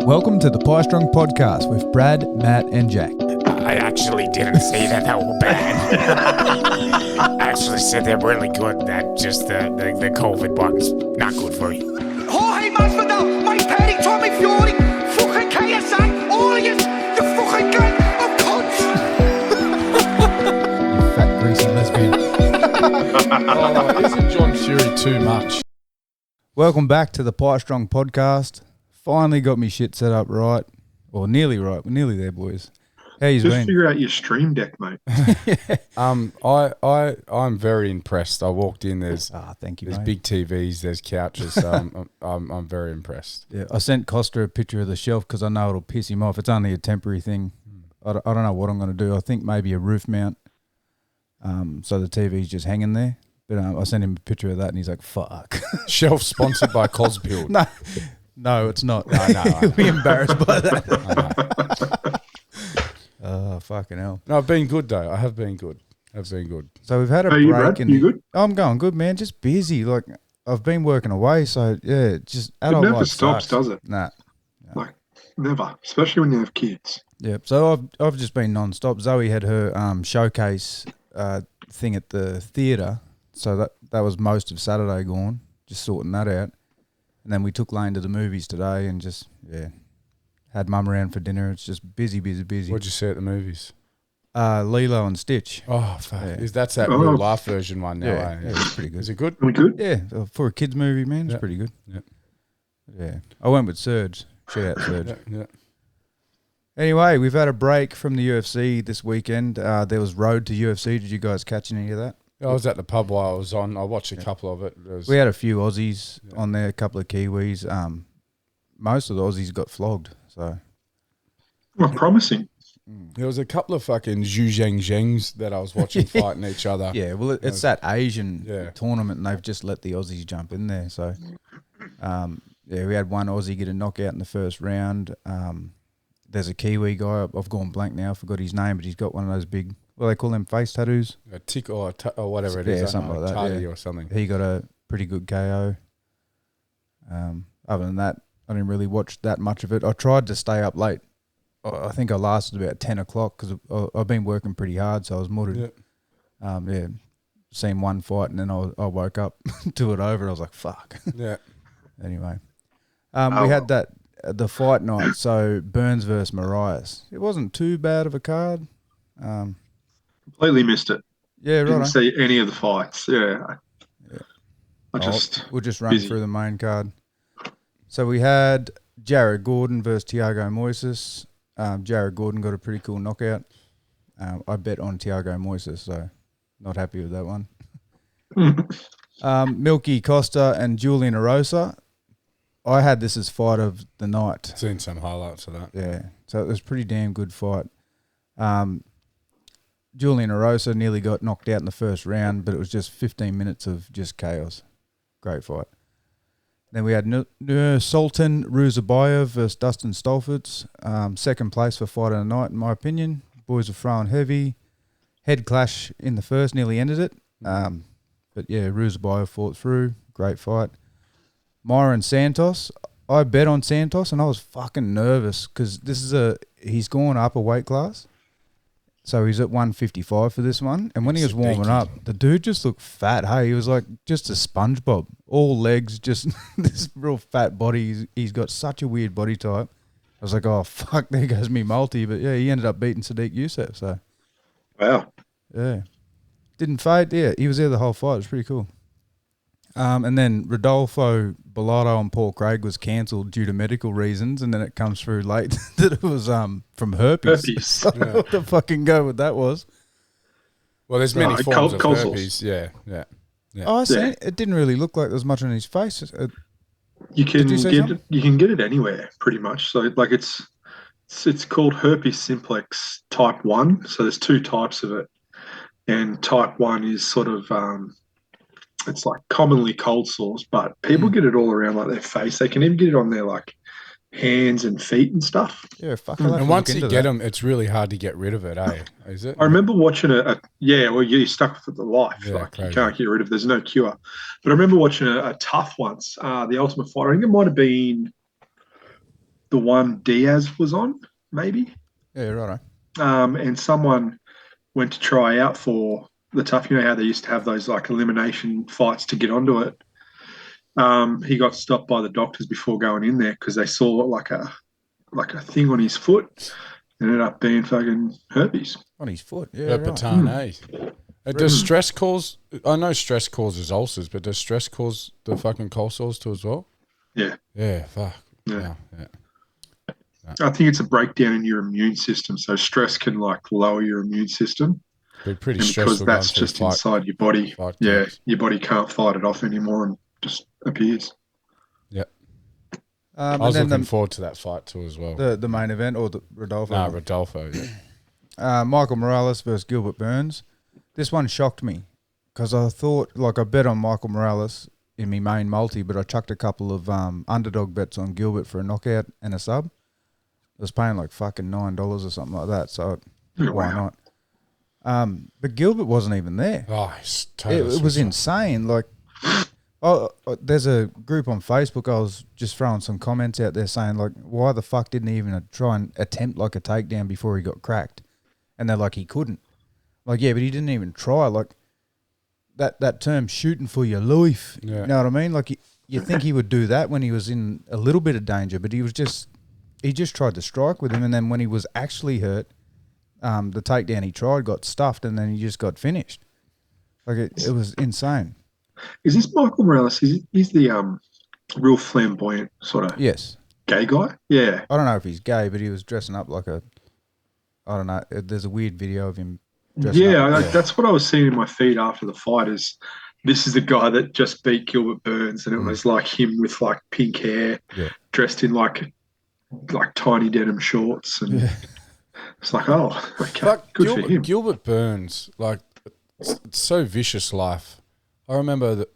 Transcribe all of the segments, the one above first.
Welcome to the Pie Strong Podcast with Brad, Matt, and Jack. I actually didn't say that they were bad. I actually said they're really good. That just the COVID one's not good for you. Jorge Masvidal, Mike Perry, Tommy Fury, fucking KSI, all of you fucking gang of cunts. You fat, greasy lesbian. Oh, isn't John Fury too much? Welcome back to the Pie Strong Podcast. Finally got me shit set up right. Or nearly right. We're nearly there, boys. How you Just been? figure out your stream deck, mate. I'm very impressed. I walked in. There's Thank you, there's mate. big TVs. There's couches. So I'm very impressed. Yeah, I sent Costa a picture of the shelf because I know it'll piss him off. It's only a temporary thing. I don't know what I'm going to do. I think maybe a roof mount. So the TV's just hanging there. But I sent him a picture of that and he's like, fuck. Shelf sponsored by Cosbuild. No, it's not. No, He'll be embarrassed by that. Oh, fucking hell. No, I've been good though. I have been good. So we've had a Are you, break. Brad? You good? I'm going good, man. Just busy. Like, I've been working away. So, yeah, just adult It never life stops, sucks. does it? Nah. Like, never. Especially when you have kids. Yep. So I've just been non-stop. Zoe had her showcase thing at the theatre. So that was most of Saturday gone, just sorting that out. And then we took Lane to the movies today and just, had mum around for dinner. It's just busy. What'd you see at the movies? Lilo and Stitch. Oh, fuck. Yeah. That's that Oh. real life version one now. Yeah, eh? it's pretty good. Is it good? Are we good? Yeah, for a kids movie, man, it's Yeah. pretty good. Yeah. Yeah. I went with Serge. Shout out Serge. Yeah. Anyway, we've had a break from the UFC this weekend. There was Road to UFC. Did you guys catch any of that? I was at the pub while I was on. I watched a couple of it. We had a few Aussies on there, a couple of Kiwis. Most of the Aussies got flogged. So Well, promising. There was a couple of fucking Zhu Zhengs that I was watching fighting each other. yeah, well, it's that Asian Yeah. tournament, and they've just let the Aussies jump in there. So we had one Aussie get a knockout in the first round. There's a Kiwi guy. I've gone blank now. I forgot his name, but he's got one of those big. Well, they call them face tattoos. A tick or whatever it is. Yeah, I don't something know, like that, Taddy yeah. or something. He got a pretty good KO. Other than that, I didn't really watch that much of it. I tried to stay up late. I think I lasted about 10 o'clock because I've been working pretty hard, so I was muddled. Yeah. Seen one fight, and then I woke up to it over. I was like, fuck. Yeah. Anyway, we had the fight night, so Burns versus Marias. It wasn't too bad of a card. Completely missed it. Yeah, Didn't right. see any of the fights. Yeah. We'll just run busy. through the main card. So we had Jared Gordon versus Thiago Moises. Jared Gordon got a pretty cool knockout. I bet on Thiago Moises, so not happy with that one. Milky Costa and Julian Erosa. I had this as fight of the night. Seen some highlights of that. Yeah, so it was a pretty damn good fight. Julian Erosa nearly got knocked out in the first round, but it was just 15 minutes of just chaos. Great fight. Then we had Sultan Ruzabayev versus Dustin Stolfitz. Second place for fight of the night, in my opinion. Boys were throwing heavy. Head clash in the first nearly ended it. But yeah, Ruzabayev fought through. Great fight. Myron Santos. I bet on Santos and I was fucking nervous because he's gone up a weight class. So he's at 155 for this one. And when he was warming up, the dude just looked fat. Hey, he was like just a SpongeBob. All legs, just this real fat body. He's got such a weird body type. I was like, oh, fuck, there goes me multi. But yeah, he ended up beating Sadiq Youssef. So, Wow. yeah. Didn't fade. Yeah, he was there the whole fight. It was pretty cool. And then Rodolfo Bellato and Paul Craig was cancelled due to medical reasons, and then it comes through late that it was from herpes. Herpes. I don't know what the fucking go with that was. Well, there's many forms of cold herpes. sores. Yeah. Oh, I see. Yeah. It didn't really look like there was much on his face. You can Did you say get something? it, you can get it anywhere pretty much. So like it's called herpes simplex type 1. So there's two types of it. And type 1 is sort of it's like commonly cold sores, but people get it all around like their face. They can even get it on their like hands and feet and stuff. Yeah, fuck. I'll have And to once look you into get that. them, it's really hard to get rid of it, eh? Is it? I remember watching well, you're stuck with it for life. Yeah, like you crazy. can't get rid of. There's no cure. But I remember watching a tough once, the Ultimate Fighter. I think it might have been the one Diaz was on, maybe. Yeah, right. And someone went to try out for the tough. You know how they used to have those like elimination fights to get onto it. He got stopped by the doctors before going in there because they saw like a thing on his foot. It ended up being fucking herpes. On his foot, yeah. Herpetane. Does stress cause? I know stress causes ulcers, but does stress cause the fucking cold sores too as well? Yeah. Yeah. Fuck. Yeah. Yeah. I think it's a breakdown in your immune system. So stress can like lower your immune system. Be pretty And stressful. because that's just inside your body. Yeah. Your body can't fight it off anymore and just appears. Yeah. I was looking forward to that fight too as well. The main event or the Rodolfo? No, Rodolfo, yeah. Michael Morales versus Gilbert Burns. This one shocked me because I thought, like, I bet on Michael Morales in my main multi, but I chucked a couple of underdog bets on Gilbert for a knockout and a sub. I was paying like fucking $9 or something like that, so why not? But Gilbert wasn't even there. Oh, it's totally it was insane. Like, there's a group on Facebook. I was just throwing some comments out there saying, like, why the fuck didn't he even try and attempt like a takedown before he got cracked? And they're like, he couldn't. Like, yeah, but he didn't even try. Like, that term, shooting for your life. Yeah. You know what I mean? Like, you think he would do that when he was in a little bit of danger, but he just tried to strike with him, and then when he was actually hurt, the takedown he tried got stuffed, and then he just got finished. Like, it was insane. Is this Michael Morales? He's the real flamboyant sort of gay guy? Yeah. I don't know if he's gay, but he was dressing up like I don't know. There's a weird video of him dressing up. That's what I was seeing in my feed after the fight is this is the guy that just beat Gilbert Burns, and it was like him with like pink hair, dressed in like tiny denim shorts, and it's like, oh, okay, good for him. Gilbert Burns, like, it's so vicious life. I remember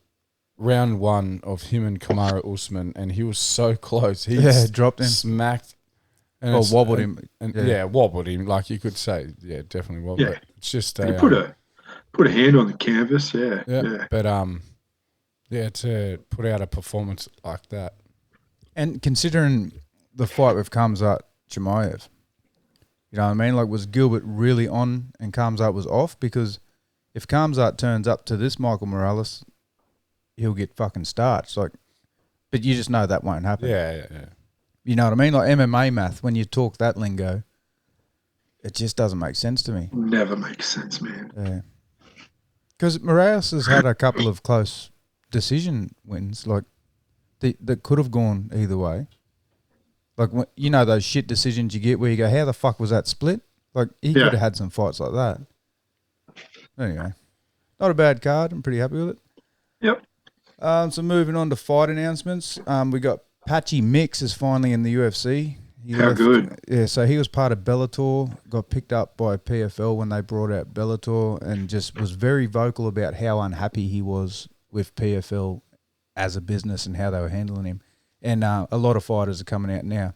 round one of him and Kamaru Usman, and he was so close. He dropped him, smacked, and wobbled him, wobbled him. Like you could say, definitely wobbled. Yeah, it's just he put a hand on the canvas. But to put out a performance like that, and considering the fight with Khamzat Chimaev, you know what I mean? Like, was Gilbert really on and Khamzat was off? Because if Khamzat turns up to this Michael Morales, he'll get fucking starched. Like, but you just know that won't happen. Yeah. You know what I mean? Like MMA math, when you talk that lingo, it just doesn't make sense to me. Never makes sense, man. Yeah. Because Morales has had a couple of close decision wins, like, that could have gone either way. Like, you know those shit decisions you get where you go, how the fuck was that split? Like, he could have had some fights like that. Anyway, not a bad card. I'm pretty happy with it. Yep. So moving on to fight announcements. We got Patchy Mix is finally in the UFC. Good. Yeah, so he was part of Bellator, got picked up by PFL when they brought out Bellator, and just was very vocal about how unhappy he was with PFL as a business and how they were handling him. And a lot of fighters are coming out now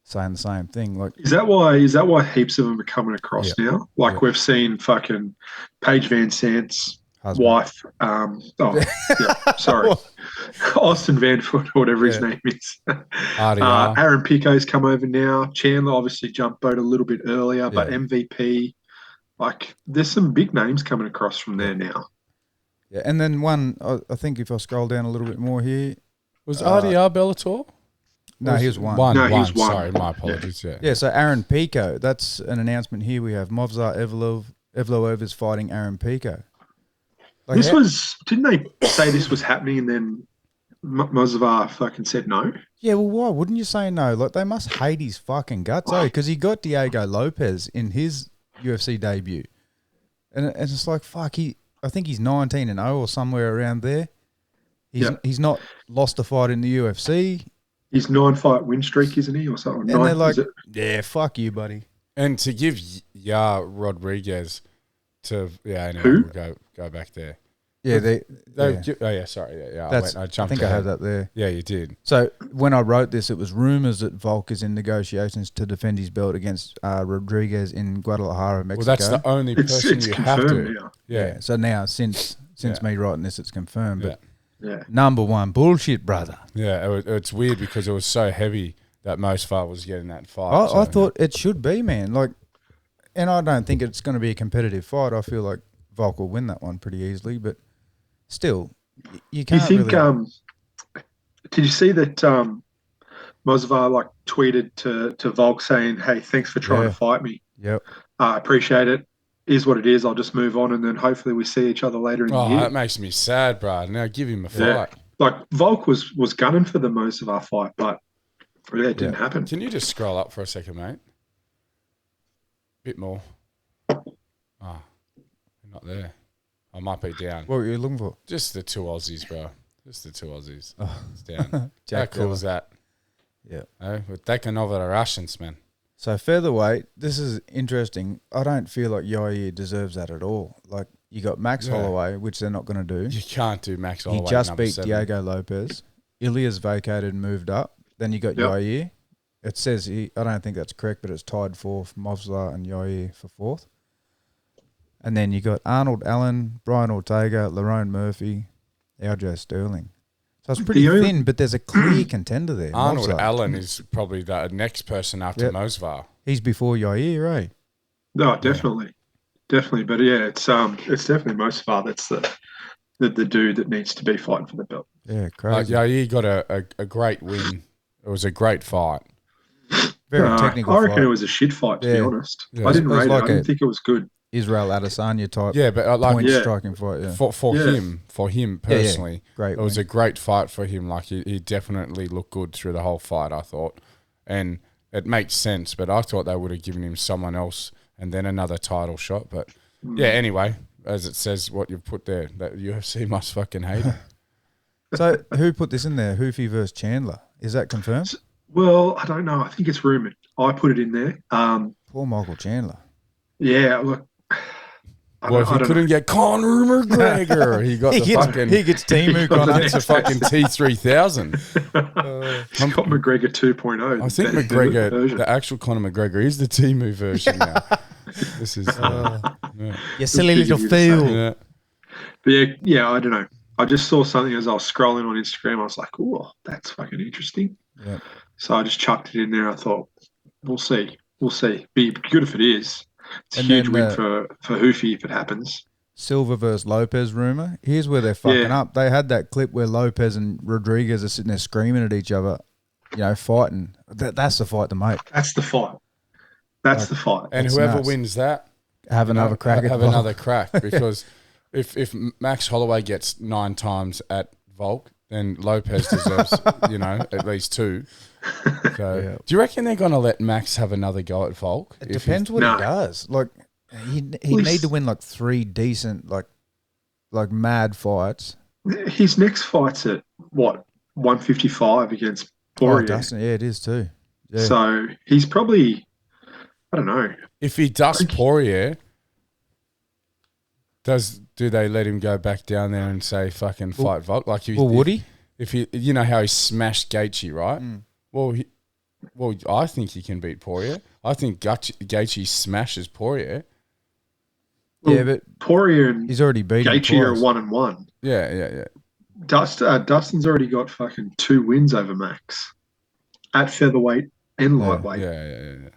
saying the same thing. Like, is that why heaps of them are coming across now? Like, we've seen fucking Paige Van Sant's wife. Sorry, Austin Vanfoot, or whatever his name is. Aaron Pico's come over now. Chandler obviously jumped boat a little bit earlier, but MVP. Like, there's some big names coming across from there now. Yeah, and then one, I think if I scroll down a little bit more here. Was RDR Bellator? No, he was one. He was one. Sorry, my apologies. Yeah, so Aaron Pico, that's an announcement here. We have Movsar Evloev fighting Aaron Pico. Like, didn't they say this was happening and then Movsar fucking said no? Yeah, well, why wouldn't you say no? Like, they must hate his fucking guts, because he got Diego Lopez in his UFC debut. And it's like, fuck, I think he's 19-0 or somewhere around there. He's not lost a fight in the UFC. He's 9-fight win streak, isn't he, or something? And they're like, yeah, fuck you, buddy. And to give Rodriguez to who? We'll go back there. Yeah, sorry. I think I had that there. Yeah, you did. So when I wrote this, it was rumors that Volk is in negotiations to defend his belt against Rodriguez in Guadalajara, Mexico. Well, that's the only person it's you have to. Yeah. So now, since me writing this, it's confirmed. But yeah. Number one bullshit, brother. Yeah, it's weird because it was so heavy that Mosfar was getting that fight. I thought it should be, man. Like, and I don't think it's going to be a competitive fight. I feel like Volk will win that one pretty easily, but still, you Do you can't think? really... Did you see that Mosvar like tweeted to Volk saying, "Hey, thanks for trying to fight me. Yep. I appreciate it. Is what it is. I'll just move on, and then hopefully we see each other later in the year." That makes me sad, bro. Now give him a Yeah. fight. Like Volk was gunning for the Mosvar fight, but it didn't happen. Can you just scroll up for a second, mate? Bit more. Not there. I might be down. What were you looking for? Just the two Aussies, bro. Just the two Aussies. Oh. It's down. How Jack cool is that? Yeah. We're taking over the Russians, man. So featherweight, this is interesting. I don't feel like Yair deserves that at all. Like, you got Max Holloway, which they're not going to do. You can't do Max Holloway. He just beat 7. Diego Lopez. Ilya's vacated and moved up. Then you got Yair. It says I don't think that's correct, but it's tied fourth. Moslar and Yair for fourth. And then you got Arnold Allen, Brian Ortega, Lerone Murphy, Aljo Sterling. So it's pretty thin, but there's a clear contender there. Arnold Moslar. Allen is probably the next person after Mosvar. He's before Yair, right? No, definitely. Definitely. But yeah, it's definitely Mosvar that's the dude that needs to be fighting for the belt. Yeah, crazy. Yair got a great win. It was a great fight. Very technical I reckon fight. it was a shit fight, to be honest. Yeah. I didn't It was rate like it. I didn't think it was good. Israel Adesanya type but striking fight, yeah. For him personally, Great it was win. a great fight for him. Like he definitely looked good through the whole fight, I thought. And it makes sense, but I thought they would have given him someone else and then another title shot. But yeah, anyway, as it says what you've put there, that UFC must fucking hate it. So who put this in there? Hoofy versus Chandler. Is that confirmed? Well, I don't know. I think it's rumoured. I put it in there. Poor Michael Chandler. Yeah, look. Well, if he couldn't get Conor McGregor, he got He gets Timu Conor. It's a fucking T3000. He's got McGregor 2.0. I think McGregor, the actual Conor McGregor, is the Timu version now. This is You silly little fool. yeah. But yeah, I don't know. I just saw something as I was scrolling on Instagram. I was like, oh, that's fucking interesting. Yeah. So I just chucked it in there. I thought, we'll see. We'll see. Be good if it is. It's a And huge then, win for Hoofy if it happens. Silva versus Lopez rumor. Here's where they're fucking up. They had that clip where Lopez and Rodriguez are sitting there screaming at each other, fighting. That's the fight to make. That's the fight. That's the fight. And It's whoever nuts. wins that, Have another crack. have another crack. Because if Max Holloway gets 9 times at Volk, then Lopez deserves, at least 2. So, do you reckon they're going to let Max have another go at Volk? It depends what he does. Like he'd need to win like 3 decent like mad fights. His next fight's at what, 155 against Poirier. Oh, Dustin, yeah, it is too. Yeah. So he's probably, I don't know. If he dusts Poirier, do they let him go back down there and say fucking fight Volk? Like, would he? If he, you know how he smashed Gaethje, right? Well, I think he can beat Poirier. I think Gaethje smashes Poirier. Yeah, but Poirier and he's already beaten Gaethje are twice. 1-1. Yeah. Dustin's already got fucking 2 wins over Max at featherweight and lightweight. Yeah.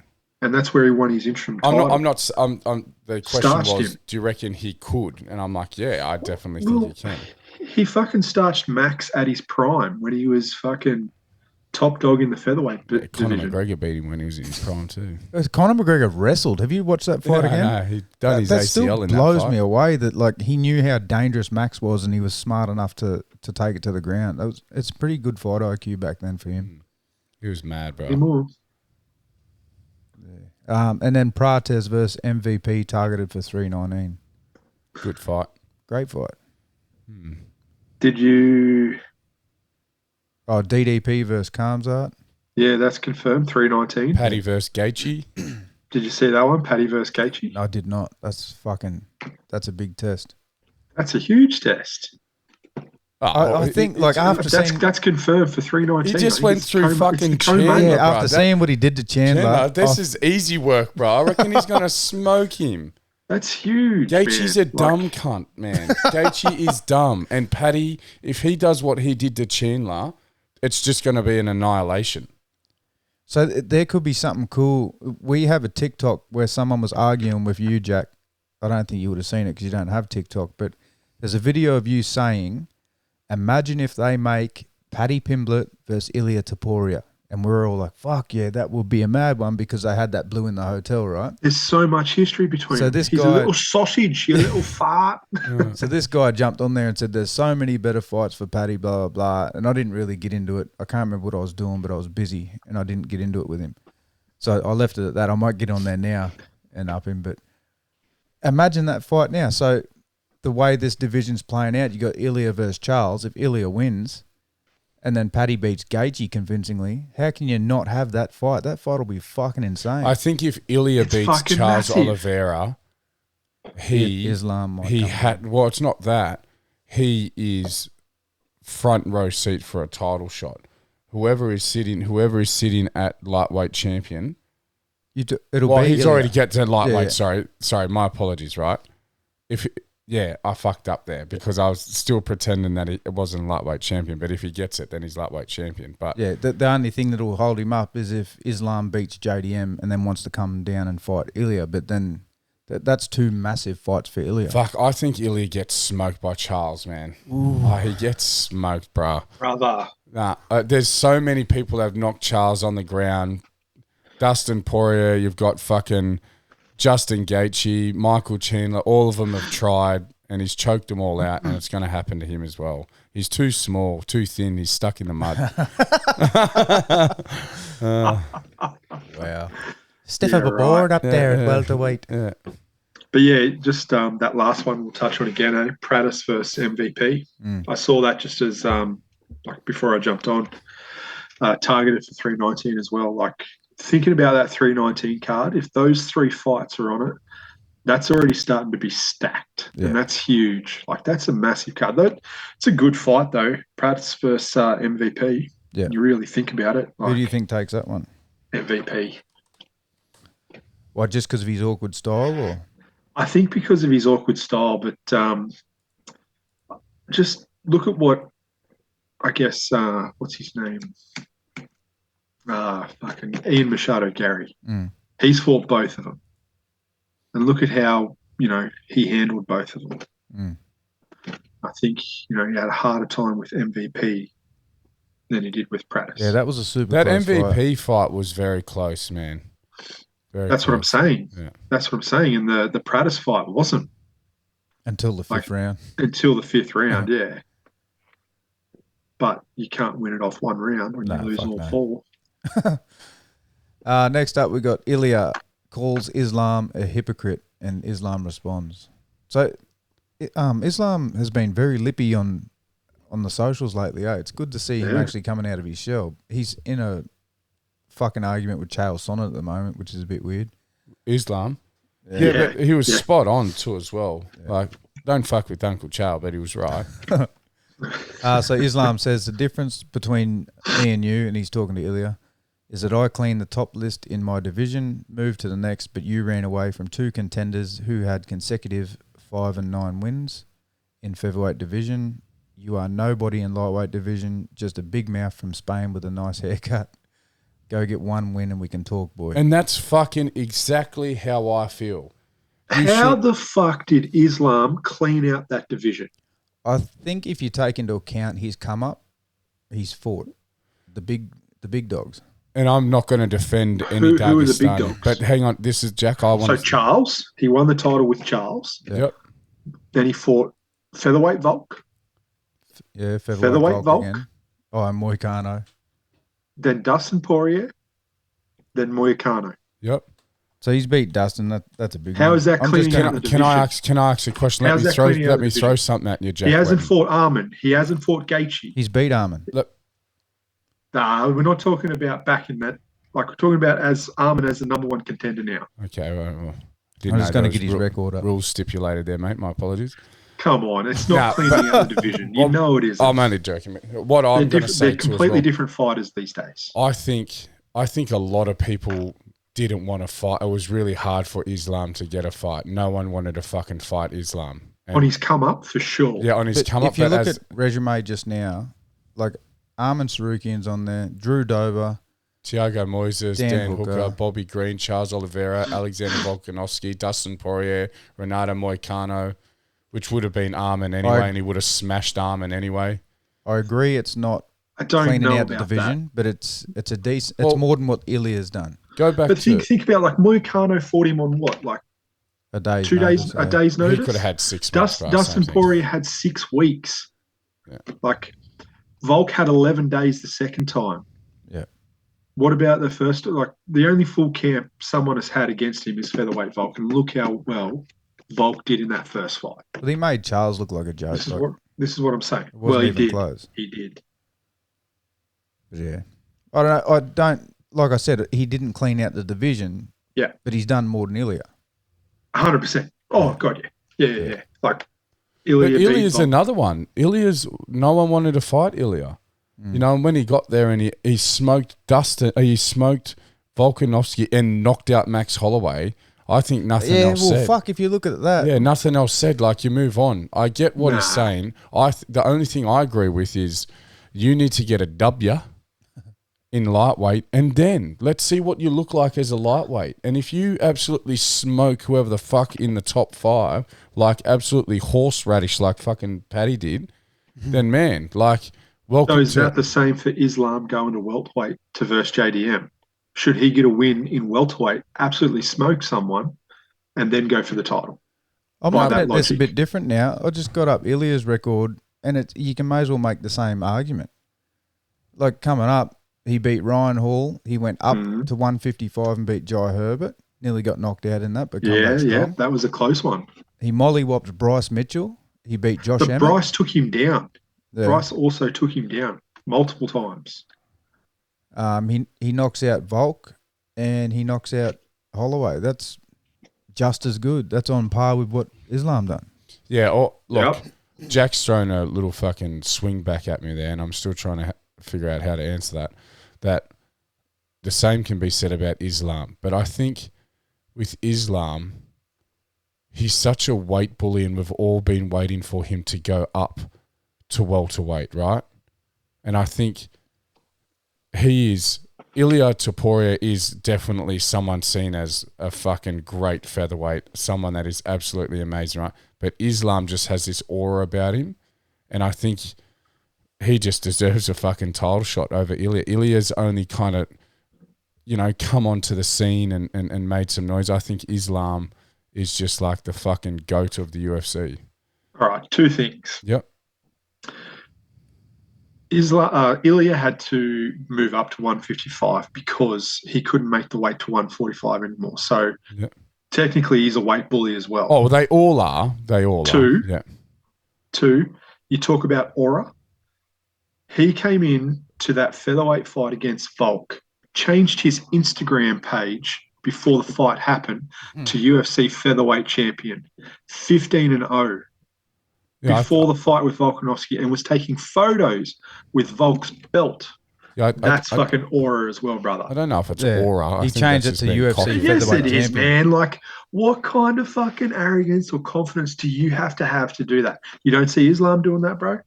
And that's where he won his interim title. The question Starched was, him. do you reckon he could? And I'm like, yeah, I definitely think he can. He fucking starched Max at his prime when he was fucking top dog in the featherweight Conor division. McGregor beat him when he was in his prime too. Conor McGregor wrestled. Have you watched that fight again? No, he done his that ACL still in that blows fight. me away that like he knew how dangerous Max was and he was smart enough to take it to the ground. It's a pretty good fight IQ back then for him. He was mad, bro. More. And then Prates versus MVP targeted for 319. Good fight. Great fight. Did you? Oh, DDP versus Kamzat. Yeah, that's confirmed. 319. Paddy versus Gaethje. Did you see that one? Paddy versus Gaethje. I did not. That's a big test. That's a huge test. I think like after seeing That's confirmed for 319. He just went through fucking co-main. Chandler, bro. after seeing what he did to Chandler, This is easy work, bro. I reckon he's going to smoke him. That's huge. Gaethje's man. a dumb cunt, man. Gaethje is dumb. And Paddy, if he does what he did to Chandler, it's just going to be an annihilation. So there could be something cool. We have a TikTok where someone was arguing with you, Jack. I don't think you would have seen it because you don't have TikTok, but there's a video of you saying, imagine if they make Paddy Pimblett versus Ilia Topuria. And we're all like, fuck yeah, that would be a mad one because they had that blue in the hotel, right? There's so much history between So them. this He's guy- a little sausage, you little fart. So this guy jumped on there and said, there's so many better fights for Paddy, blah, blah, blah. And I didn't really get into it. I can't remember what I was doing, but I was busy and I didn't get into it with him. So I left it at that. I might get on there now and up him, but imagine that fight now. So the way this division's playing out, you got Ilia versus Charles. If Ilia wins and then Paddy beats Gaethje convincingly, how can you not have that fight? That fight will be fucking insane. I think if Ilya It's beats fucking Charles massive. Oliveira, Islam might he come had. Well, it's not that. He is front row seat for a title shot. Whoever is sitting at lightweight champion. It'll Well, be he's Ilya. already get to lightweight. Yeah. Sorry. My apologies. Right. I fucked up there because I was still pretending that it wasn't lightweight champion. But if he gets it, then he's lightweight champion. But Yeah, the only thing that will hold him up is if Islam beats JDM and then wants to come down and fight Ilya. But then that's two massive fights for Ilya. fuck, I think Ilya gets smoked by Charles, man. Oh, he gets smoked, bruh. Brother. Nah, there's so many people that have knocked Charles on the ground. Dustin Poirier, you've got fucking Justin Gaethje, Michael Chandler, all of them have tried and he's choked them all out and it's going to happen to him as well. He's too small, too thin, he's stuck in the mud. Wow. Stiff Yeah, up a board up there at yeah. welterweight. Yeah. But yeah, just that last one we'll touch on again, Pratis versus MVP. I saw that just as like before I jumped on, targeted for 319 as well. Like thinking about that 319 card, if those three fights are on it, that's already starting to be stacked, Yeah. and that's huge. Like that's a massive card. It's a good fight though, Pratis versus MVP. Yeah. You really think about it. Who do you think takes that one? MVP? Why, just because of his awkward style, or I think because of his awkward style, but just look at what I guess what's his name? Fucking Ian Machado Gary. He's fought both of them, and look at how he handled both of them. I think he had a harder time with MVP than he did with Pratis. yeah, that was a super. That close MVP fight. fight was very close, man. Very That's what I'm close. saying. Yeah. That's what I'm saying. And the Pratis fight wasn't Until the fifth round. until the fifth round, yeah. But you can't win it off one round when No, you lose fuck all no. four. Next up, we got Ilya calls Islam a hypocrite, and Islam responds. So, Islam has been very lippy on the socials lately. It's good to see him Yeah. actually coming out of his shell. He's in a fucking argument with Chael Sonnen at the moment, which is a bit weird. Islam. Yeah, Yeah. but he was Yeah. spot on too as well. Like, don't fuck with Uncle Chow, but he was right. So Islam says the difference between me and you, and he's talking to Ilya, is that I cleaned the top list in my division, moved to the next, but you ran away from two contenders who had consecutive 5 and 9 wins in featherweight division. You are nobody in lightweight division, just a big mouth from Spain with a nice haircut. Go get one win and we can talk, boy. And that's fucking exactly how I feel. How the fuck did Islam clean out that division? I think if you take into account his come up, he's fought the big dogs. And I'm not going to defend any Who are the big Dagestani. dogs? But hang on, this is Jack. I want So Charles, he won the title with Charles. Yep. Then he fought featherweight Volk. Yeah, Featherweight Volk. again. Oh, and Moicano. Then Dustin Poirier. Then Moicano. Yep. So he's beat Dustin. That's a big How one. is that I'm cleaning just out gonna- the Can I division? ask a question? How's that cleaning out Let the me throw division? something at you, Jack. He hasn't Wetton. fought Armin. He hasn't fought Gaethje. He's beat Armin. Look, Nah, we're not talking about back in that. Like we're talking about as Armin as the number one contender now. okay, well, I'm just going to those get his record up. rules stipulated there, mate. My apologies. Come on, it's not Nah, cleaning out the division. You know it is. I'm only joking. What I'm going to say They're to as completely well, different fighters these days. I think a lot of people didn't want to fight. It was really hard for Islam to get a fight. No one wanted to fucking fight Islam. And- On his come up, for sure. yeah, on his But come up. if you but look as- at resume just now, like Armin Sarukian's on there, Drew Dober, Thiago Moises, Dan Dan Hooker, Hooker. Bobby Green, Charles Oliveira, Alexander Volkanovski, Dustin Poirier, Renato Moicano, which would have been Armin anyway, and he would have smashed Armin anyway. I agree. It's not I don't cleaning know out the about division, but it's a decent. It's Well- more than what Ilya's done. Go back But to think about like Moicano fought him on what, like A day's 2 days, notice, a yeah. day's he notice. could have had 6 months. Dustin Poirier had 6 weeks. Yeah. Like Volk had 11 days the second time. Yeah. What about the first? Like the only full camp someone has had against him is featherweight Volk, and look how well Volk did in that first fight. But he made Charles look like a joke. This is what I'm saying. It wasn't Well, he even did. close. He did. But yeah. I don't know. I don't, like I said, he didn't clean out the division. Yeah. But he's done more than Ilya. 100%. Oh God, yeah. Yeah. Like But Ilya. beat Ilya's Volk. another one. No one wanted to fight Ilya. You know, and when he got there and he smoked he smoked Volkanovski and knocked out Max Holloway, I think nothing else said. Fuck, if you look at that. Yeah, nothing else said. Like, you move on. I get what he's Nah. saying. The only thing I agree with is you need to get a W in lightweight, and then let's see what you look like as a lightweight. And if you absolutely smoke whoever the fuck in the top 5, like absolutely horseradish like fucking Paddy did, then man, like, welcome So is to that the same for Islam going to welterweight to verse JDM? Should he get a win in welterweight, absolutely smoke someone, and then go for the title? I'm by looking that at this a logic. bit different now. I just got up Ilya's record, and you may as well make the same argument. Like coming up, he beat Ryan Hall. He went up Mhm. to 155 and beat Jai Herbert. Nearly got knocked out in that, but come Yeah, back strong. that was a close one. He mollywopped Bryce Mitchell. He beat Josh But Emmett. Bryce took him down. Yeah. Bryce also took him down multiple times. He knocks out Volk, and he knocks out Holloway. That's just as good. That's on par with what Islam done. Yeah, look, Yep. Jack's thrown a little fucking swing back at me there, and I'm still trying to figure out how to answer that. That the same can be said about Islam, but I think with Islam, he's such a weight bully, and we've all been waiting for him to go up to welterweight, right? And I think Ilya Topuria is definitely someone seen as a fucking great featherweight, someone that is absolutely amazing, right? But Islam just has this aura about him, and I think he just deserves a fucking title shot over Ilya. Ilya's only kind of, come onto the scene and made some noise. I think Islam is just like the fucking goat of the UFC. All right, 2 things. Yep. Ilya had to move up to 155 because he couldn't make the weight to 145 anymore. So Yep. technically he's a weight bully as well. Oh, well, they all are. They all 2. are. Yeah. 2, you talk about aura. He came in to that featherweight fight against Volk, changed his Instagram page before the fight happened to UFC featherweight champion, 15-0 Yeah, before the fight with Volkanovski, and was taking photos with Volk's belt. That's fucking aura as well, brother. I don't know if it's Yeah. aura. I He think changed that's it just to being UFC cocky. Yes, featherweight it is, champion. man. Like, what kind of fucking arrogance or confidence do you have to do that? You don't see Islam doing that, bro?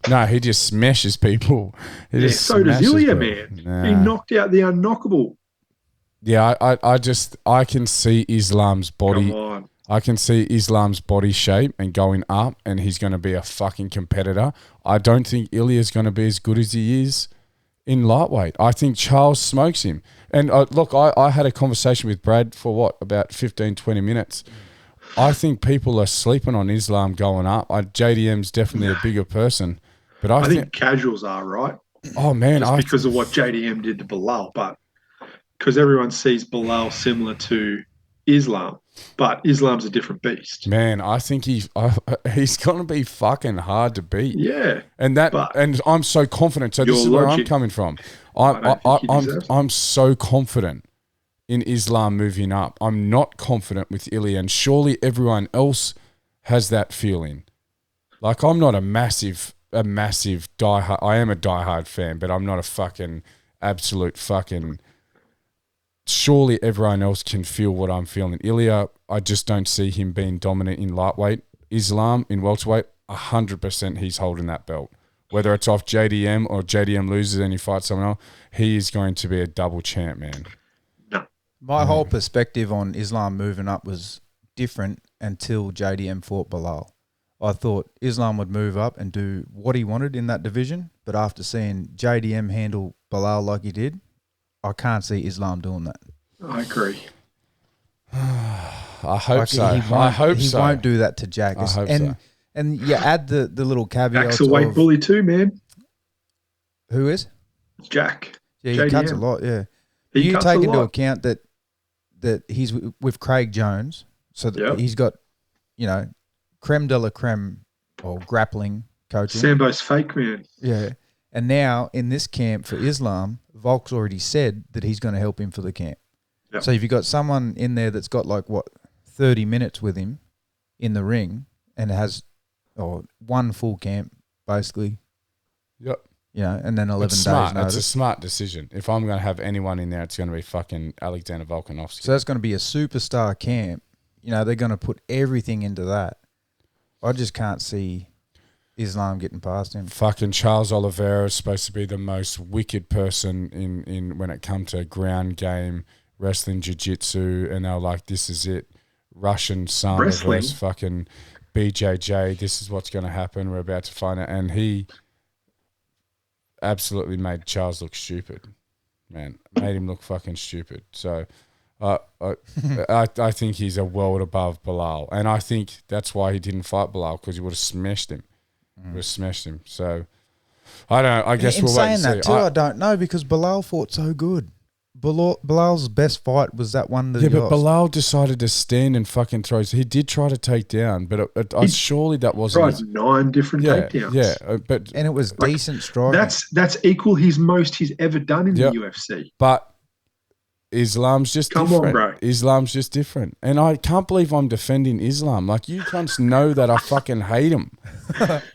No, he just smashes people. He Yeah, just so does smashes Ilya, people. man. He knocked out the unknockable. Yeah, I can see Islam's body. Come on. I can see Islam's body shape and going up, and he's going to be a fucking competitor. I don't think Ilya's going to be as good as he is in lightweight. I think Charles smokes him. And look, I had a conversation with Brad for about 15, 20 minutes. I think people are sleeping on Islam going up. JDM's definitely a bigger person. But I think casuals are, right? oh man, Just because of what JDM did to Bilal, but because everyone sees Bilal similar to Islam, but Islam's a different beast. man, I think he's going to be fucking hard to beat. Yeah. And I'm so confident. So this Your is where I'm logic- coming from. don't think he deserves it. I'm so confident in Islam moving up. I'm not confident with Ilya, and surely everyone else has that feeling. Like, I'm not a massive diehard. I am a diehard fan, but I'm not a fucking absolute fucking. Surely everyone else can feel what I'm feeling. Ilya, I just don't see him being dominant in lightweight. Islam in welterweight, 100% he's holding that belt. whether it's off JDM or JDM loses and he fights someone else, he is going to be a double champ, man. No. My whole perspective on Islam moving up was different until JDM fought Bilal. I thought Islam would move up and do what he wanted in that division, but after seeing JDM handle Bilal like he did, I can't see Islam doing that. I agree. I hope so. He won't do that to Jack. I hope so. And you add the little caveat. Jack's a weight bully too, man. Who is? Jack. Yeah, he JDM. cuts a lot, yeah. He You cuts take a into lot. account that he's with Craig Jones, so that Yep. he's got, creme de la creme or grappling coaching. Sambo's fake, man. Yeah. And now in this camp for Islam, Volk's already said that he's going to help him for the camp. Yep. So if you've got someone in there that's got 30 minutes with him in the ring and has one full camp basically, Yep. and then 11 It's days smart. notice. It's a smart decision. If I'm going to have anyone in there, it's going to be fucking Alexander Volkanovski. So that's going to be a superstar camp. They're going to put everything into that. I just can't see Islam getting past him. Fucking Charles Oliveira is supposed to be the most wicked person in when it comes to ground game, wrestling, jiu-jitsu, and they're like, this is it. Russian Sama Wrestling? versus fucking BJJ. This is what's going to happen. We're about to find out. And he absolutely made Charles look stupid, man. Made him look fucking stupid. So I think he's a world above Bilal. And I think that's why he didn't fight Bilal, because he would have smashed him. So I don't know. I guess in we'll wait and saying that see. too, I don't know, because Bilal fought so good. Bilal's best fight was that one that Yeah, he but lost. Bilal decided to stand and fucking throw. He did try to take down, but surely that wasn't. Tried 9 different takedowns. Yeah, but And it was decent striking. That's equal he's ever done in Yep. the UFC. but Islam's just Come on, different. bro. Islam's just different, and I can't believe I'm defending Islam. Like, you cunts know that I fucking hate him,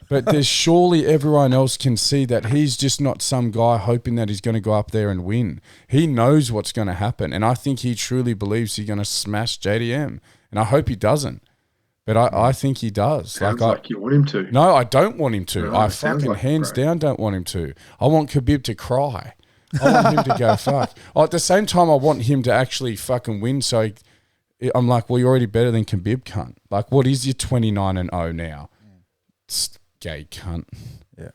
but there's surely everyone else can see that he's just not some guy hoping that he's going to go up there and win. He knows what's going to happen, and I think he truly believes he's going to smash JDM, and I hope he doesn't. But I think he does. Sounds like you want him to. No, I don't want him to. No, I it sounds fucking like it, hands bro. down don't want him to. I want Khabib to cry. I want him to go fuck. At the same time, I want him to actually fucking win. So I'm like, well, you're already better than Khabib, cunt. Like, what is your 29-0 now? It's gay cunt. Yeah.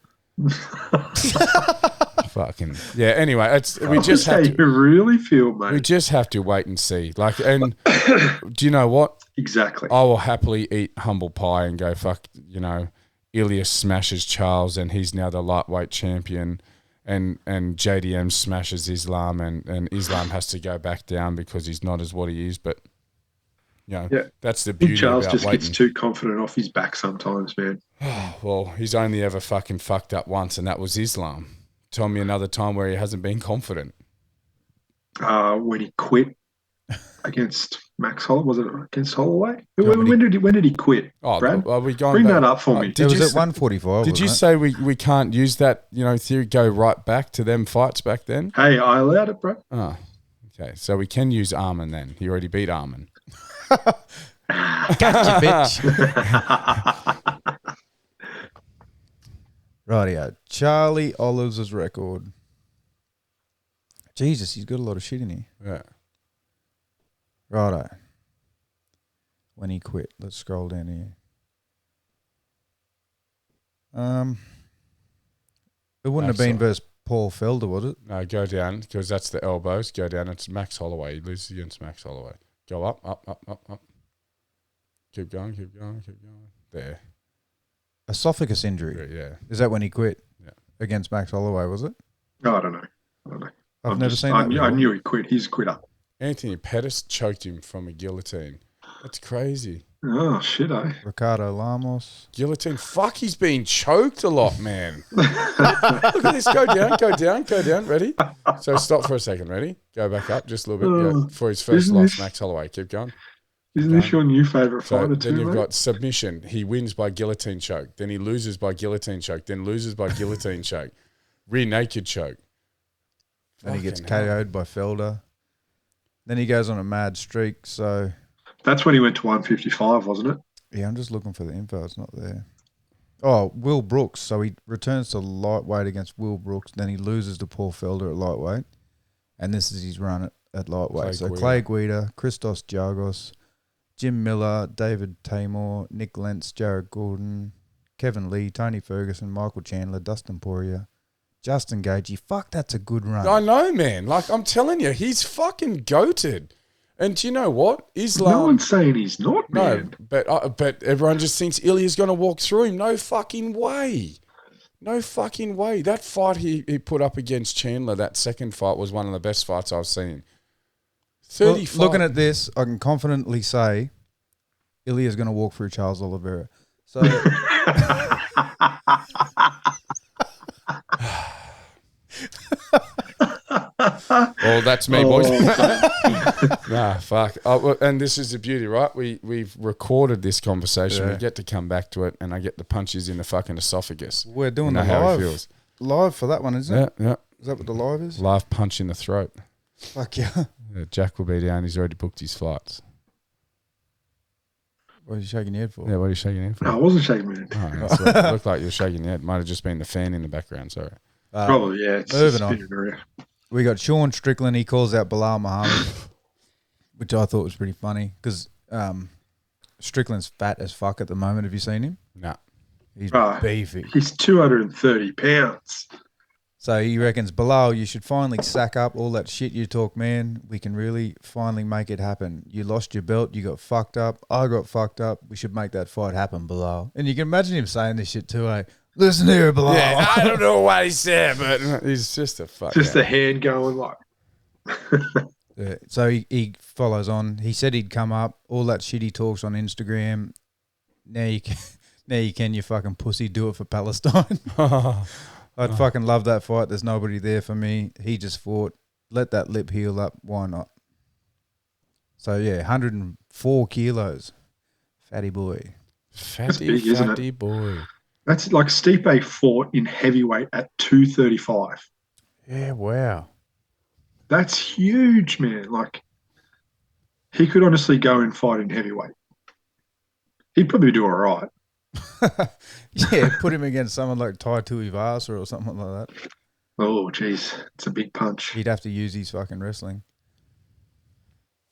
Fucking yeah. Anyway, we That's just how have you to. really feel, mate. We just have to wait and see. Like, and do you know what? Exactly. I will happily eat humble pie and go fuck. Ilias smashes Charles and he's now the lightweight champion. And JDM smashes Islam and Islam has to go back down because he's not as what he is. But, that's the I think beauty Charles about just waiting. gets too confident off his back sometimes, man. Well, he's only ever fucking fucked up once, and that was Islam. Tell me another time where he hasn't been confident. When he quit against Max Holloway, was it against Holloway? No, When did he quit? Oh, Brad, are we going bring back? that up for me. It Did was you at say- 145. Did you wasn't say we can't use that theory? Go right back to them fights back then. Hey, I allowed it, bro. Oh, okay. So we can use Armin then. He already beat Armin. it? Gotcha, bitch. Rightio. Charlie Olives' record. Jesus, he's got a lot of shit in here. Yeah. Righto. When he quit. Let's scroll down here. It wouldn't have been versus Paul Felder, was it? No, go down because that's the elbows. Go down. It's Max Holloway. He loses against Max Holloway. Go up, up, up, up, up. Keep going, keep going, keep going. There. Esophagus injury. Yeah. Is that when he quit? Yeah. Against Max Holloway, was it? No, I don't know. I've I'm never just- seen I that. knew, I before. knew he quit. He's a quitter. Anthony Pettis choked him from a guillotine. That's crazy. Oh, shit, eh? Ricardo Lamos. Guillotine. Fuck, he's been choked a lot, man. Look at this. Go down, go down, go down. Ready? So stop for a second. Ready? Go back up just a little bit. Go for his first Isn't loss, this- Max Holloway. Keep going. Isn't this your new favourite So fighter then too, you've mate? got submission. He wins by guillotine choke. Then he loses by guillotine choke. Then loses by guillotine choke. Rear naked choke. And he gets Fucking hell. KO'd by Felder. Then he goes on a mad streak. So, That's when he went to 155, wasn't it? yeah, I'm just looking for the info. It's not there. Oh, Will Brooks. So he returns to lightweight against Will Brooks. Then he loses to Paul Felder at lightweight. And this is his run at lightweight. Clay Guida, Christos Giagos, Jim Miller, David Taymor, Nick Lentz, Jared Gordon, Kevin Lee, Tony Ferguson, Michael Chandler, Dustin Poirier, Justin Gaethje. Fuck, that's a good run. I know, man. Like, I'm telling you, he's fucking goated. And do you know what? Islam... No one's saying he's not, man. No, but everyone just thinks Ilya's going to walk through him. No fucking way. No fucking way. That fight he put up against Chandler, that second fight, was one of the best fights I've seen. 35. Well, looking at this, I can confidently say Ilya's going to walk through Charles Oliveira. So... Well, that's me, boys. Nah, fuck. Oh, and this is the beauty, right? We've recorded this conversation. Yeah. We get to come back to it, and I get the punches in the fucking esophagus. We're doing You know the how he feels. live for that one, isn't it? Yeah. Is that what the live is? Live punch in the throat. Fuck yeah. Yeah, Jack will be down. He's already booked his flights. What are you shaking your head for? Yeah, what are you shaking your head for? No, I wasn't shaking my head. Oh, yeah, so it looked like you were shaking your head. Might have just been the fan in the background. Sorry. Probably, yeah. It's moving just on. spinning around. We got Sean Strickland. He calls out Bilal Muhammad, which I thought was pretty funny because Strickland's fat as fuck at the moment. Have you seen him? Nah. He's Right. beefy. He's 230 pounds. So he reckons, Bilal, you should finally sack up all that shit you talk, man. We can really finally make it happen. You lost your belt. You got fucked up. I got fucked up. We should make that fight happen, Bilal. And you can imagine him saying this shit too, eh? Listen here, Bilal. Yeah, I don't know what he said, but he's just a fuck. Just the hand going like. Yeah. So he follows on. He said he'd come up. All that shit he talks on Instagram. Now you can, you fucking pussy. Do it for Palestine. I'd fucking love that fight. There's nobody there for me. He just fought. Let that lip heal up. Why not? So, yeah, 104 kilos. Fatty boy. Fatty boy. That's like Stipe fought in heavyweight at 235. Yeah, wow. That's huge, man. Like, he could honestly go and fight in heavyweight. He'd probably do all right. Yeah, put him against someone like Tai Tuivasa or something like that. Oh, jeez. It's a big punch. He'd have to use his fucking wrestling.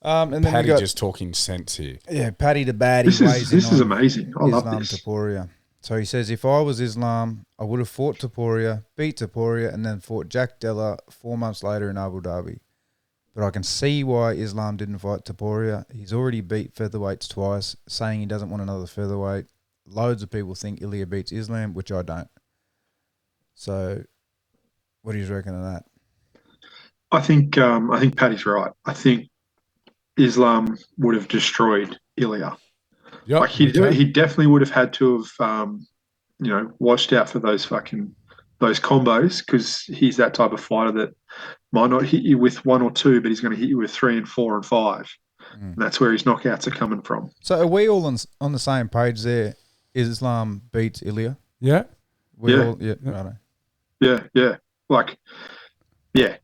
And then Paddy we got, just talking sense here. yeah, Paddy the Baddie. This is amazing. I love Islam this. Topuria. So he says, if I was Islam, I would have fought Topuria, beat Topuria, and then fought Jack Della 4 months later in Abu Dhabi. But I can see why Islam didn't fight Topuria. He's already beat featherweights twice, saying he doesn't want another featherweight. Loads of people think Ilya beats Islam, which I don't. So, what do you reckon of that? I think Paddy's right. I think Islam would have destroyed Ilya. Yep, Like he definitely would have had to have, watched out for those combos because he's that type of fighter that might not hit you with one or two, but he's going to hit you with 3 and 4 and 5. And that's where his knockouts are coming from. So, are we all on the same page there? Islam beats Ilya? Yeah. Right. Yeah. Like, yeah.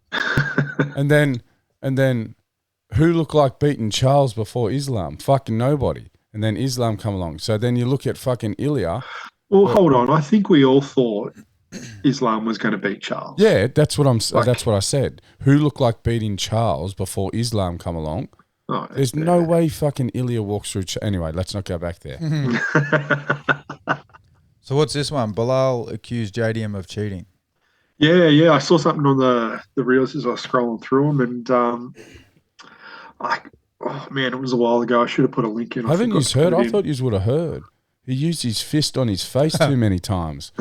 And then who looked like beating Charles before Islam? Fucking nobody. And then Islam come along. So then you look at fucking Ilya. Well, hold on. I think we all thought Islam was going to beat Charles. Yeah, that's what that's what I said. Who looked like beating Charles before Islam come along? Oh, There's no way fucking Ilya walks through. Anyway, let's not go back there. So, what's this one? Bilal accused JDM of cheating. Yeah. I saw something on the reels as I was scrolling through them, and it was a while ago. I should have put a link in. Haven't you heard? I thought you would have heard. He used his fist on his face too many times.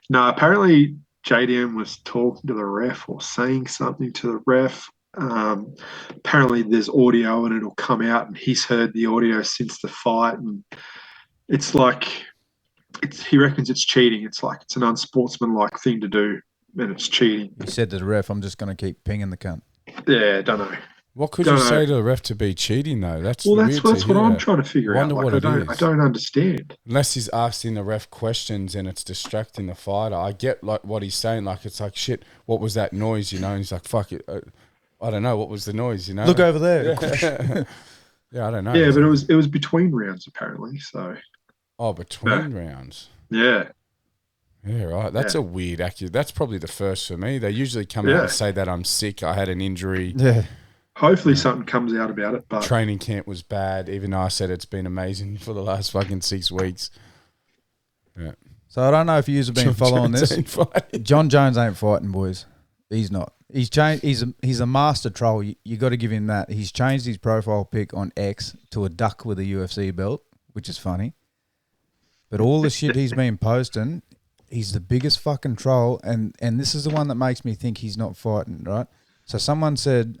No, apparently JDM was talking to the ref or saying something to the ref. Apparently there's audio and it'll come out, and he's heard the audio since the fight, and it's like he reckons it's cheating. It's like it's an unsportsmanlike thing to do, and it's cheating. He said to the ref, I'm just going to keep pinging the cunt. Yeah, don't know. What could you say to the ref to be cheating though? That's that's what I'm trying to figure out. Wonder Like, what it is. I don't understand. Unless he's asking the ref questions and it's distracting the fighter. I get like what he's saying. Like it's like shit. What was that noise? And he's like, fuck it. I don't know. What was the noise? Look over there. Yeah, I don't know. Yeah, but it was between rounds apparently. So Oh, between rounds. Yeah. Yeah, right. That's a weird accusation. That's probably the first for me. They usually come out and say that I'm sick, I had an injury. Yeah. Hopefully something comes out about it. But training camp was bad, even though I said it's been amazing for the last fucking 6 weeks. Yeah. So I don't know if you've been following Jones this. ain't fighting. John Jones ain't fighting, boys. He's not. He's changed. He's a master troll. You got to give him that. He's changed his profile pic on X to a duck with a UFC belt, which is funny. But all the shit he's been posting, he's the biggest fucking troll. And this is the one that makes me think he's not fighting, right? So someone said,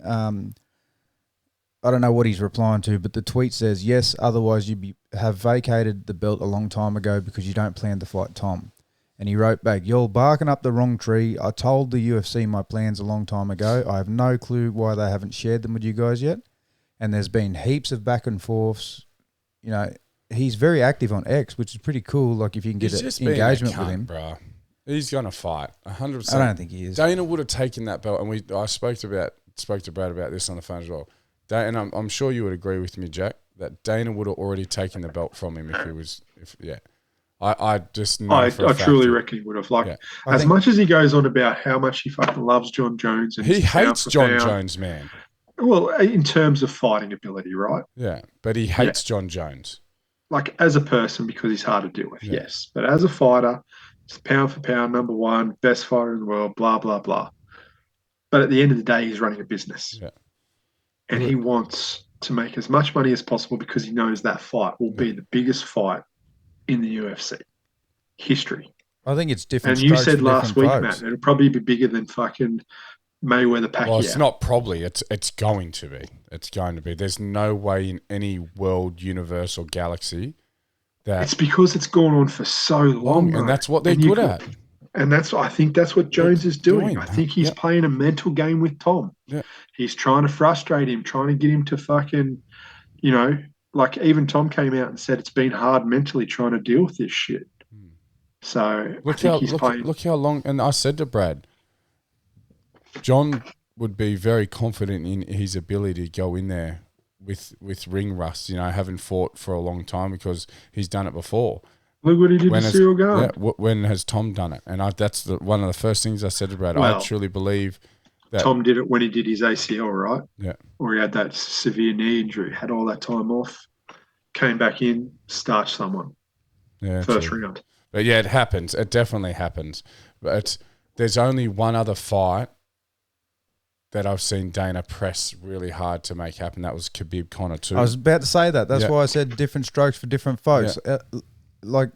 I don't know what he's replying to, but the tweet says, yes, otherwise you'd have vacated the belt a long time ago because you don't plan to fight Tom. And he wrote back, you're barking up the wrong tree. I told the UFC my plans a long time ago. I have no clue why they haven't shared them with you guys yet. And there's been heaps of back and forths. You know, he's very active on X, which is pretty cool. Like if you can get an engagement with him. Bro. He's going to fight, 100%. I don't think he is. Dana would have taken that belt, and I spoke to Brad about this on the phone as well. And I'm sure you would agree with me, Jack, that Dana would have already taken the belt from him if he was, I just know I for a truly fact reckon he would have. Like, Yeah. as much as he goes on about how much he fucking loves Jon Jones. And he he's pound hates for Jon pound. Jones, man. Well, in terms of fighting ability, right? Yeah, but he hates Jon Jones. Like, as a person, because he's hard to deal with, Yeah. yes. But as a fighter, it's pound for pound, number one, best fighter in the world, blah, blah, blah. But at the end of the day, he's running a business. Yeah. And he wants to make as much money as possible because he knows that fight will be the biggest fight in the UFC history. I think it's different. And you strokes said for last week, different folks. Matt, it'll probably be bigger than fucking Mayweather Pacquiao. Well, it's not probably. It's going to be. It's going to be. There's no way in any world, universe, or galaxy that It's because it's gone on for so long, and mate. that's what they're And you good could- at. And I think that's what Jones is doing. I think he's Yeah. playing a mental game with Tom. Yeah. He's trying to frustrate him, trying to get him to fucking, like even Tom came out and said it's been hard mentally trying to deal with this shit. So Look how long. And I said to Brad, John would be very confident in his ability to go in there with ring rust. Having fought for a long time because he's done it before. Look what he did to Cyril Gane. Yeah, when has Tom done it? And that's one of the first things I said to Brad. I truly believe that Tom did it when he did his ACL, right? Yeah. Or he had that severe knee injury, had all that time off, came back in, starched someone. Yeah, First round. But yeah, it happens. It definitely happens. But there's only one other fight that I've seen Dana press really hard to make happen. That was Khabib Conor too. I was about to say that. That's why I said different strokes for different folks. Like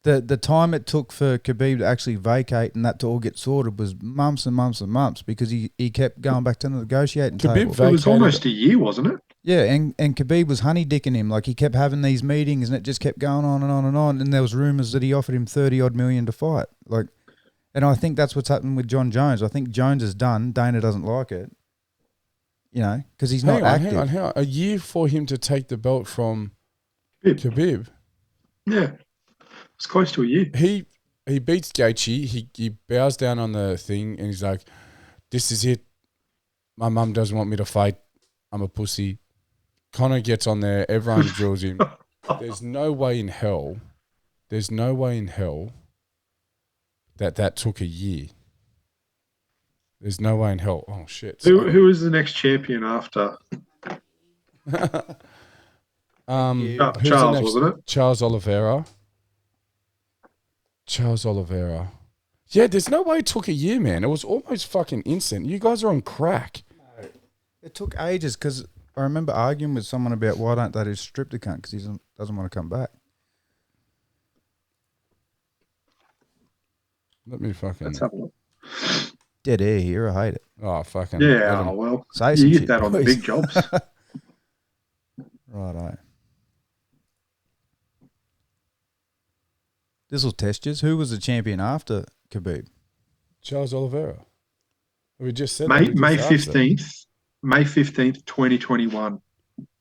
the time it took for Khabib to actually vacate and that to all get sorted was months and months and months because he kept going back to the negotiating table. It was almost a year, wasn't it? Yeah, and Khabib was honey-dicking him. Like, he kept having these meetings and it just kept going on and on and on. And there was rumours that he offered him 30-odd million to fight. Like, and I think that's what's happened with Jon Jones. I think Jones is done. Dana doesn't like it. Because he's not active. Hang on. A year for him to take the belt from Khabib. Yeah. It's close to a year. He beats Gaethje. He bows down on the thing and he's like, this is it. My mum doesn't want me to fight. I'm a pussy. Conor gets on there. Everyone drills him. There's no way in hell that took a year. There's no way in hell. Oh, shit. Who is the next champion after? Charles, wasn't it? Charles Oliveira. Yeah, there's no way it took a year, man. It was almost fucking instant. You guys are on crack. It took ages because I remember arguing with someone about why don't they just strip the cunt because he doesn't want to come back. Let me fucking... Let's have a look. Dead air here. I hate it. Oh, fucking... Yeah, well, Say some you shit, get that on the boys. big jobs. Righto. This will test you. Who was the champion after Khabib? Charles Oliveira. We just said May that. 15th, May 15th, 2021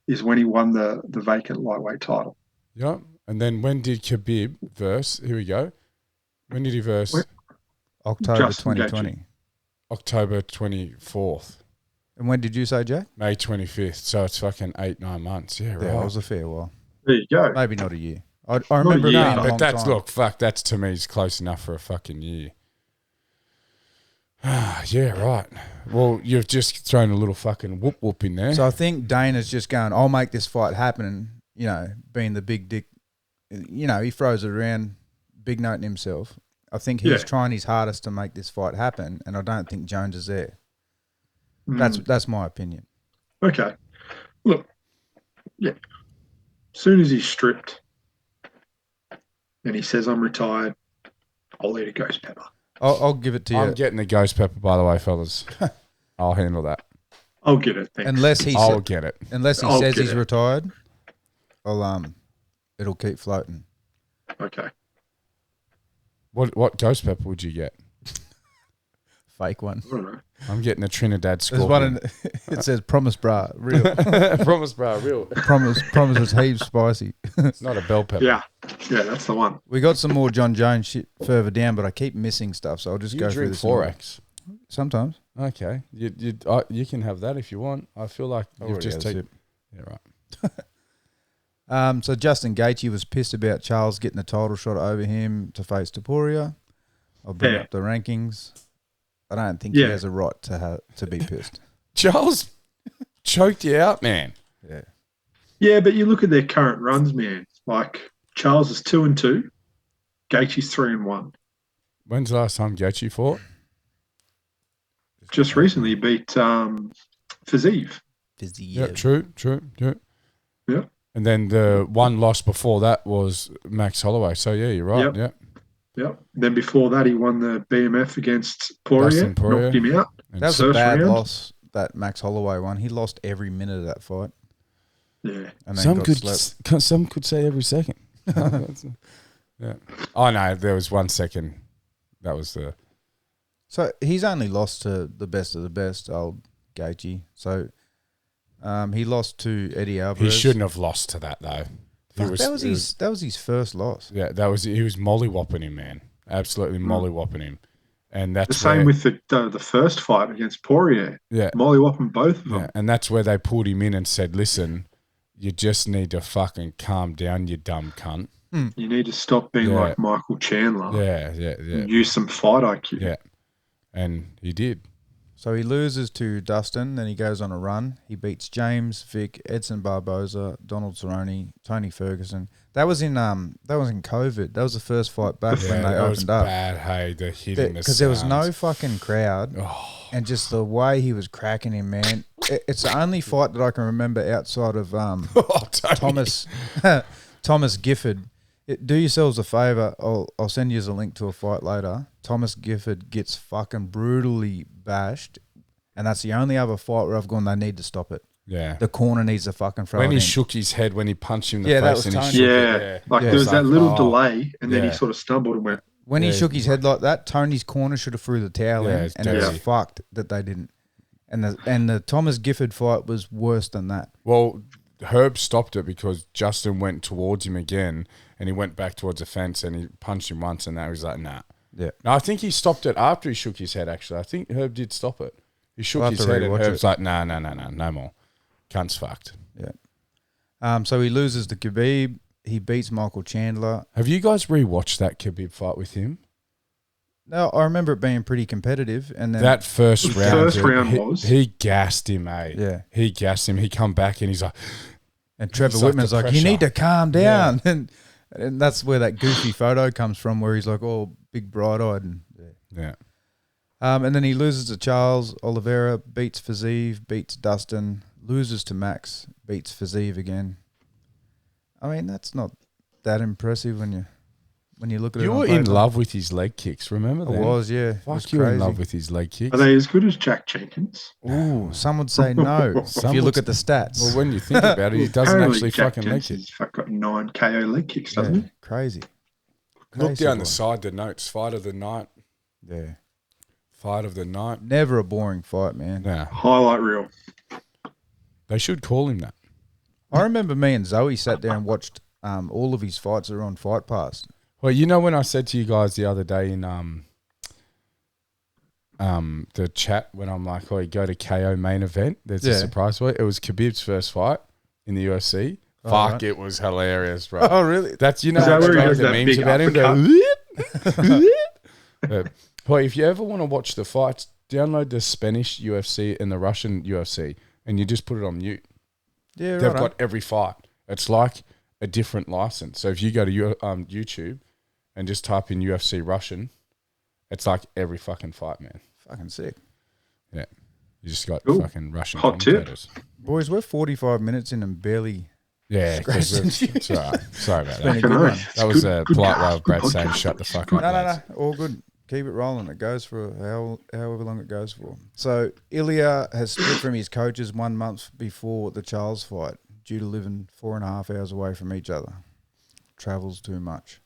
is when he won the vacant lightweight title. Yeah. And then when did Khabib verse? Here we go. When did he verse? October Justin 2020. Gaethje. October 24th. And when did you say, Jack? May 25th. So it's fucking 8-9 months. Yeah, right. Yeah, it was a fair while. There you go. Maybe not a year. I remember it year, being a but long that's time. that's to me is close enough for a fucking year. Yeah, right. Well, you've just thrown a little fucking whoop in there. So I think Dana's just going, I'll make this fight happen, and, being the big dick, he throws it around, big noting himself. I think he's trying his hardest to make this fight happen, and I don't think Jones is there. That's my opinion. Okay. Look, yeah. As soon as he's stripped and he says, I'm retired, I'll eat a ghost pepper. I'll give it to you. I'm getting the ghost pepper, by the way, fellas. I'll handle that. I'll get it. Thanks. I'll get it. Unless he says he's retired, it'll keep floating. Okay. What ghost pepper would you get? Fake one. I don't know. I'm getting a Trinidad There's Scorpion. one it says promise bra, real. Promise, bro, real. promise is heaps spicy. It's not a bell pepper. Yeah, that's the one. We got some more Jon Jones shit further down, but I keep missing stuff, so I'll just go through drink this. Forex. Sometimes. Okay, you can have that if you want. I feel like you've just taken. Yeah, right. So Justin Gaethje was pissed about Charles getting the title shot over him to face Topuria. I'll bring up the rankings. I don't think he has a right to be pissed. Charles choked you out, man. Yeah. Yeah, but you look at their current runs, man. Like Charles is 2-2, Gaethje's 3-1. When's the last time Gaethje fought? Just recently he beat Fiziev. Yeah, true. Yeah. And then the one loss before that was Max Holloway. So yeah, you're right. Yep. Then before that he won the BMF against Poirier, knocked him out. That was a bad loss, that Max Holloway one. He lost every minute of that fight. Yeah. And then Some could say every second. Yeah. Oh no, there was 1 second. That was the. So he's only lost to the best of the best, old Gaethje. So he lost to Eddie Alvarez. He shouldn't have lost to that though. That was his first loss. Yeah, he was mollywhopping him, man. Absolutely mollywhopping him, and that's the same with the first fight against Poirier. Yeah, mollywhopping both of them. Yeah, and that's where they pulled him in and said, "Listen, you just need to fucking calm down, you dumb cunt. You need to stop being like Michael Chandler. Yeah. And use some fight IQ. Yeah, and he did. So he loses to Dustin, then he goes on a run. He beats James, Vic, Edson Barboza, Donald Cerrone, Tony Ferguson. That was in COVID. That was the first fight back when they opened up. Bad, hey, the hitting because there was no fucking crowd, and just the way he was cracking him, man. It's the only fight that I can remember outside of Thomas Gifford. Do yourselves a favour. I'll send you a link to a fight later. Thomas Gifford gets fucking brutally bashed, and that's the only other fight where I've gone, they need to stop it. Yeah. The corner needs to fucking throw when it he in. shook his head, when he punched him in the Yeah, that face. was And Tony. he shook Yeah. it. Like there was that little delay, and then Yeah. he sort of stumbled and went. When he shook his head like that, Tony's corner should have threw the towel in, it's and it was dirty. fucked that they didn't. And the Thomas Gifford fight was worse than that. Well, Herb stopped it because Justin went towards him again, and he went back towards the fence, and he punched him once, and that was like, nah. Yeah. No, I think he stopped it after he shook his head, actually. I think Herb did stop it. He shook We'll his have to head, and rewatch Herb's it. like, no more. Cunt's fucked. Yeah. So he loses to Khabib. He beats Michael Chandler. Have you guys rewatched that Khabib fight with him? No, I remember it being pretty competitive. And then That first round, first dude, round was. he gassed him, mate. Yeah. He gassed him. He come back, and he's like, and Trevor It's like Whitman's the like, you pressure. need to calm down. And that's where that goofy photo comes from, where he's like all big bright-eyed. And yeah. and then he loses to Charles Oliveira, beats Fiziev, beats Dustin, loses to Max, beats Fiziev again. I mean, that's not that impressive when you look at it. You on were in paper. love with his leg kicks, remember I that? was, yeah. It was Fuck, you were in crazy. love with his leg kicks. Are they as good as Jack Jenkins? Ooh, some would say no. If you look at the stats. Well, when you think about it, he doesn't Apparently actually Jack fucking leg Jenkins kick. has got 9 KO leg kicks, doesn't he? Crazy. Look Crazy down boy. the side, the notes. Fight of the night. Yeah. Fight of the night. Never a boring fight, man. Nah, Highlight reel. they should call him that. I remember me and Zoe sat there and watched all of his fights are on Fight Pass. Well, you know when I said to you guys the other day in the chat when I'm like, oh, you go to KO main event, there's a Yeah. surprise fight. It was Khabib's first fight in the UFC. Fuck, right. it was hilarious, bro. Oh, really? That's, you know, Is that where he like has the that memes big about him. uppercut? Boy, if you ever want to watch the fights, download the Spanish UFC and the Russian UFC, and you just put it on mute. Yeah, They've right. got every fight. It's like a different license. So if you go to YouTube and just type in UFC Russian, it's like every fucking fight, man. Fucking sick. Yeah. You just got Ooh, fucking Russian hot tip. commentators. Boys, we're 45 minutes in and barely. Yeah, because Scratched it's all right. Sorry about been a that. good Fucking one. oath. It's That was good- a good polite cast, way of good Brad saying podcast. shut the fuck No, up. no, lads. no. All good. Keep it rolling. It goes for however long it goes for. So Ilya has split from his coaches 1 month before the Charles fight due to living 4.5 hours away from each other. Travels too much.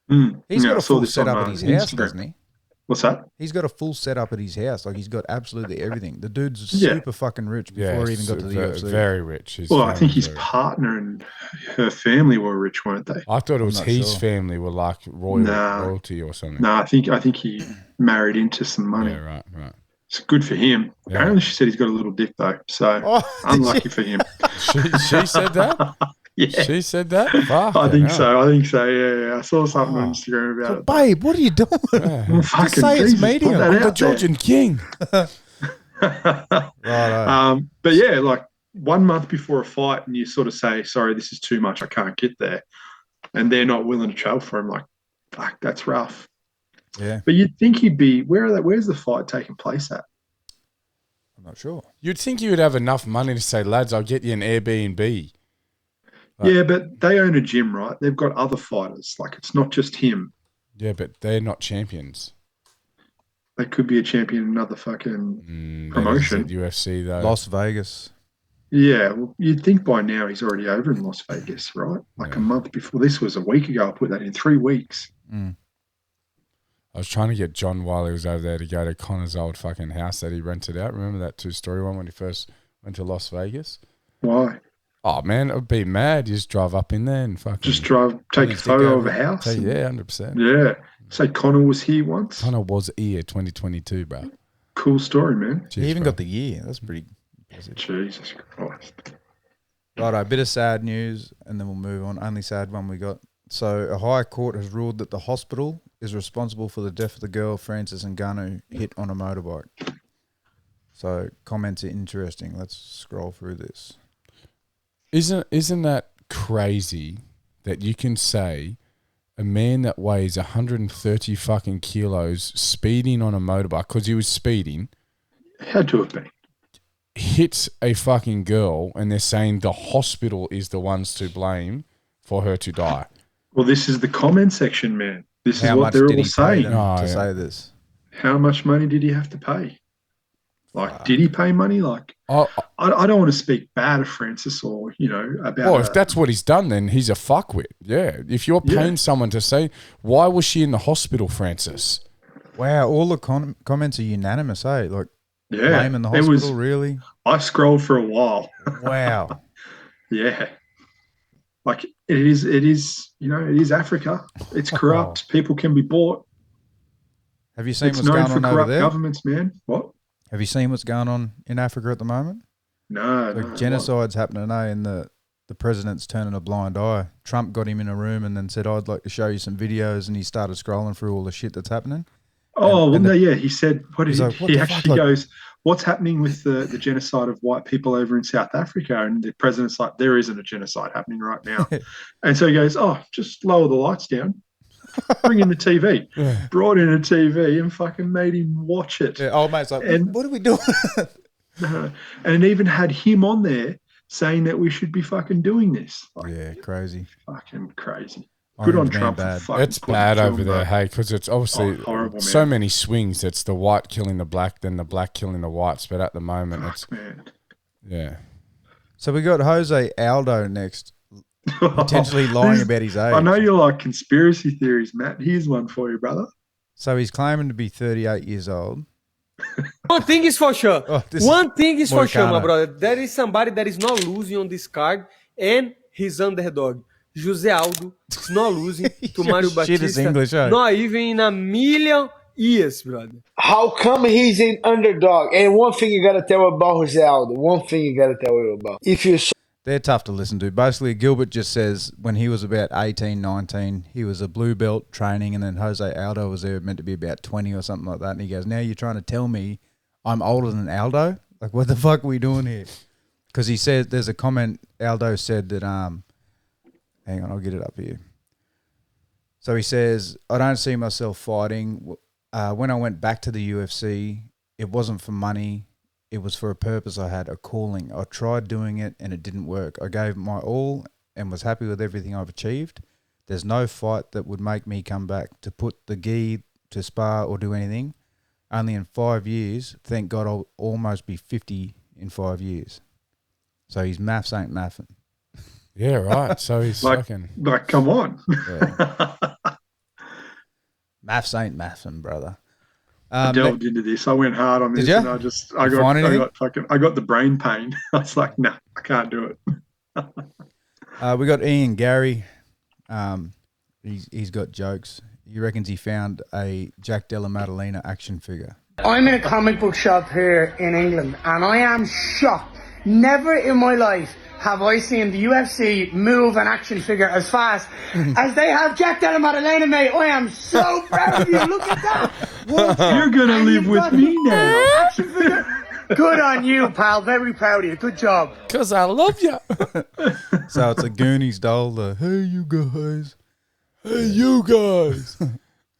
He's Yeah, got I a saw full this on, setup at his house, Instagram. doesn't he? What's that? He's got a full setup at his house. Like, he's got absolutely everything. The dude's Yeah. super fucking rich Yeah, before he even got to the UFC. very rich. His Well, I think family's his very rich. partner and her family were rich, weren't they? I thought it was not his sure. family were like Nah. royalty or something. No, I think he married into some money. Yeah, right. It's good for him. Yeah. Apparently, she said he's got a little dick though, so Oh, did unlucky for him. She said that? Yeah, She said that? Fuck I think hell. so. I think so. Yeah. I saw something on Oh. Instagram about So, it. babe, what are you doing? Yeah. Well, fucking say it's Jesus, meeting put him. that I'm I'm the out Georgian king. there. Righto. But yeah, like 1 month before a fight, and you sort of say, "Sorry, this is too much. I can't get there," and they're not willing to travel for him. Like, fuck, that's rough. Yeah, But you'd think he'd be. Where's the fight taking place at? I'm not sure. You'd think you would have enough money to say, lads, I'll get you an Airbnb. Right. Yeah, but they own a gym, right? They've got other fighters. Like, it's not just him. Yeah, but they're not champions. They could be a champion in another fucking promotion. That is at UFC, though. Las Vegas. Yeah, well, you'd think by now he's already over in Las Vegas, right? Like Yeah. a month before. This was a week ago. I put that in 3 weeks. I was trying to get John while he was over there to go to Connor's old fucking house that he rented out. Remember that 2-story one when he first went to Las Vegas? Why? Oh, man, it would be mad. You just drive up in there and fucking... Just drive, take a stick photo over of a house. Take, and- yeah, 100%. Yeah. Say Connor was here once. Connor was here 2022, bro. Cool story, man. Cheers, He even bro. got the year. That's pretty impressive. Jesus Christ. Righto, a bit of sad news, and then we'll move on. Only sad one we got. So, a high court has ruled that the hospital is responsible for the death of the girl Frances Ngannou hit on a motorbike. So, comments are interesting. Let's scroll through this. Isn't that crazy that you can say a man that weighs 130 fucking kilos speeding on a motorbike because he was speeding Had to have been. hits a fucking girl and they're saying the hospital is the ones to blame for her to die? Well, this is the comment section, man. This is How what much they're did all he pay saying. them Oh, to yeah. say this? How much money did he have to pay? Like, did he pay money? Like, Oh, I don't want to speak bad of Francis or, about. well, if that's what he's done, then he's a fuckwit. Yeah. If you're paying someone to say, why was she in the hospital, Francis? Wow, all the comments are unanimous, eh? Like, yeah, blaming the it hospital, was. really? I scrolled for a while. Wow. Yeah. Like it is, it is Africa. It's corrupt. People can be bought. Have you seen It's what's known going for on over corrupt there? governments, man. What? Have you seen what's going on in Africa at the moment? No, Like no. genocide's happening, eh? And the president's turning a blind eye. Trump got him in a room and then said, I'd like to show you some videos, and he started scrolling through all the shit that's happening. Oh, and well, no, yeah. He said, what did He's he? like, what He the fuck? actually Like- goes, what's happening with the genocide of white people over in South Africa? And the president's like, there isn't a genocide happening right now. And so he goes, oh, just lower the lights down. Bring in the TV. Brought in a TV and fucking made him watch it. Yeah, old mate's like, And- what are we doing? And it even had him on there saying that we should be fucking doing this. Like, Yeah, crazy. fucking crazy. Good on Orange man Trump. For bad. fucking It's putting bad it to over him, there, bro. hey, because it's obviously horrible, so man. many swings. It's the white killing the black, then the black killing the whites. But at the moment, it's, Fuck, man. yeah. So we got Jose Aldo next, potentially lying This- about his age. I know you like conspiracy theories, Matt. Here's one for you, brother. So he's claiming to be 38 years old. One thing is for sure. Oh, this One thing is for sure, my Moicano. brother. There is somebody that is not losing on this card, and he's underdog. Jose Aldo is not losing to Mario Shit is Batista. English, eh? Not even in a million years, brother. How come he's an underdog? And one thing you gotta tell about Jose Aldo. One thing you gotta tell him about. If you They're tough to listen to. Basically, Gilbert just says when he was about 18, 19, he was a blue belt training, and then Jose Aldo was there, meant to be about 20 or something like that. And he goes, now you're trying to tell me I'm older than Aldo? Like, what the fuck are we doing here? Because he said, there's a comment, Aldo said that, hang on, I'll get it up here. So he says, I don't see myself fighting. When I went back to the UFC, it wasn't for money. It was for a purpose I had, a calling. I tried doing it and it didn't work. I gave my all and was happy with everything I've achieved. There's no fight that would make me come back to put the gi to spar or do anything. Only in 5 years, thank God I'll almost be 50 in 5 years. So his maths ain't mathing. Yeah, right. So he's fucking... Like, come on. Yeah. Maths ain't mathing, brother. I delved into this. I went hard on this, Did ya? and I got the brain pain. I was like, nah, I can't do it. We got Ian Gary. He's got jokes. He reckons he found a Jack Della Maddalena action figure. I'm in a comic book shop here in England, and I am shocked. Never in my life have I seen the UFC move an action figure as fast as they have Jack Della Maddalena, mate. I am so proud of you. Look at that. What? You're going to live with me now. Action figure. Good on you, pal. Very proud of you. Good job. Because I love you. So it's a Goonies doll. Hey, you guys. Hey, you guys.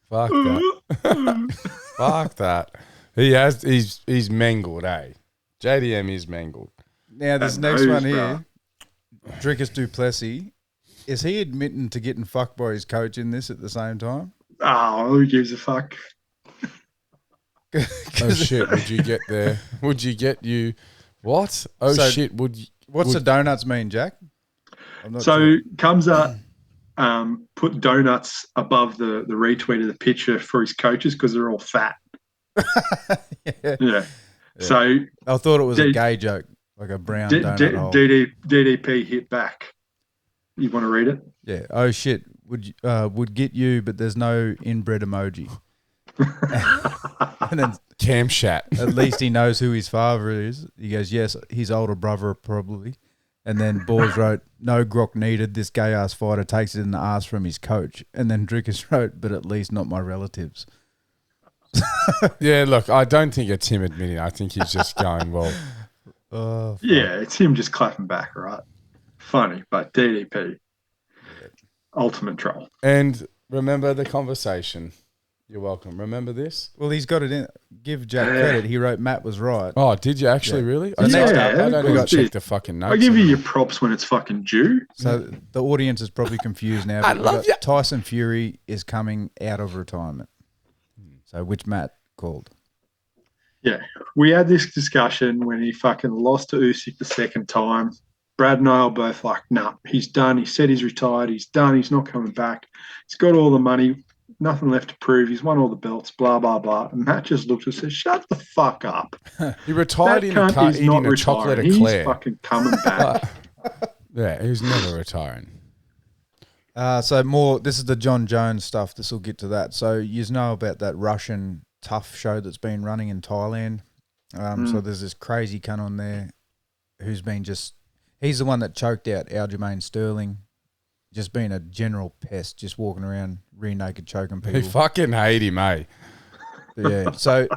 Fuck that. Fuck that. He's mangled, eh? JDM is mangled. Now, this next one here, Drickus Duplessis, is he admitting to getting fucked by his coach in this at the same time? Oh, who gives a fuck? Oh, shit. Would you get there? Would you get you... What? Oh, So, shit. What's the donuts mean, Jack? I'm not So sure. Kamza put donuts above the retweet of the picture for his coaches because they're all fat. Yeah. So I thought it was a gay joke, like a brown donut hole. DDP hit back. You want to read it? Yeah. Oh shit. Would get you, but there's no inbred emoji. And then Cam Shat. at least he knows who his father is. He goes, yes, his older brother probably. And then Boers wrote, no grok needed. This gay ass fighter takes it in the ass from his coach. And then Drickus wrote, but at least not my relatives. Yeah, look, I don't think it's him admitting. I think he's just going, well... Yeah, it's him just clapping back, right? Funny, but DDP. Ultimate troll. And remember the conversation. You're welcome. Remember this? Well, he's got it in. Give Jack credit. He wrote Matt was right. Oh, did you actually really? I Yeah, don't even check the fucking notes. I give you your props when it's fucking due. So the audience is probably confused now. I But love you. Tyson Fury is coming out of retirement. So which Matt called? Yeah, we had this discussion when he fucking lost to Usyk the second time. Brad and I are both like, nah, he's done. He said he's retired. He's done. He's not coming back. He's got all the money. Nothing left to prove. He's won all the belts, blah, blah, blah. And Matt just looked and said, shut the fuck up. He retired in a cunt car is eating not a chocolate retiring. eclair. He's fucking coming back. Yeah, he's never retiring. So more, this is the Jon Jones stuff. This will get to that. So you know about that Russian tough show that's been running in Thailand. So there's this crazy cunt on there who's been he's the one that choked out Aljamain Sterling, just being a general pest, just walking around rear naked choking people. He fucking hate him, eh? Yeah. So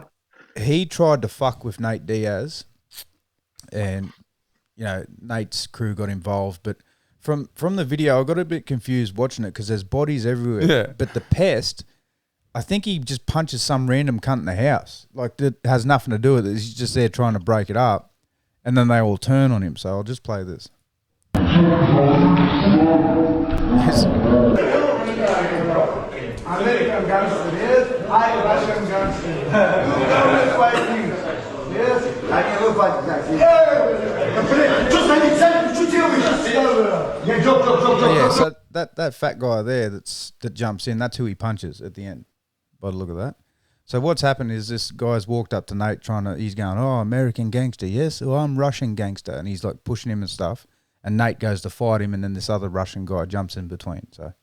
he tried to fuck with Nate Diaz, and Nate's crew got involved. But from the video, I got a bit confused watching it because there's bodies everywhere. Yeah. But the pest, I think he just punches some random cunt in the house. Like that has nothing to do with it. He's just there trying to break it up, and then they all turn on him. So I'll just play this. American gangster, yes. I Russian gangster. You don't fighting. Yes. I can look like that. Yeah, so that fat guy there that jumps in, that's who he punches at the end, by the look of that. So what's happened is this guy's walked up to Nate he's going, oh, American gangster, yes, well, I'm Russian gangster, and he's like pushing him and stuff, and Nate goes to fight him, and then this other Russian guy jumps in between, so...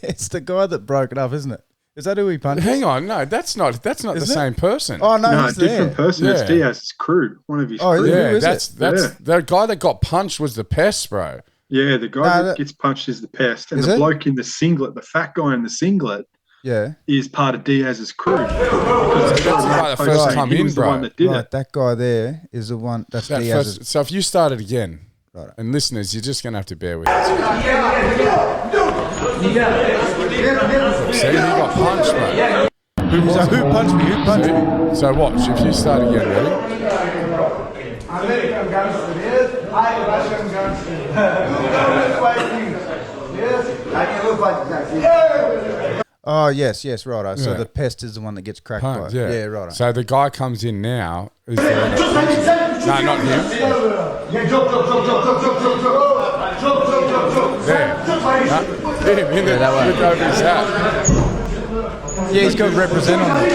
It's the guy that broke it up, isn't it? Is that who he punched? Hang on, no, that's not the Isn't it? same person. Oh no, No, he's different there. person. Yeah. It's Diaz's crew. One of his Oh, crew. yeah. yeah, is that's the guy that got punched was the pest, bro. Yeah, the guy No, that that- gets punched is the pest. And Is the it? bloke in the singlet, the fat guy in the singlet, Yeah. is part of Diaz's crew. That's the guy that first come he in, was the bro. one that did Right, it. that guy there is the one. That's That Diaz's. first, so if you started again, Right. and listeners, you're just gonna have to bear with us. See, he got punched, bro. Who punched me? Who punched me? So watch, if you start again, ready? American gangster, yes. I Russian gangster. You know this fighting. Yes. I can look like that. Oh yes, righto. So Yeah. the pest is the one that gets cracked Punch, by. yeah. Righto. So the guy comes in now. Is the one that no, not him. Yeah, jump. There. Him in the look over his hat. Yeah, he's got to represent on it.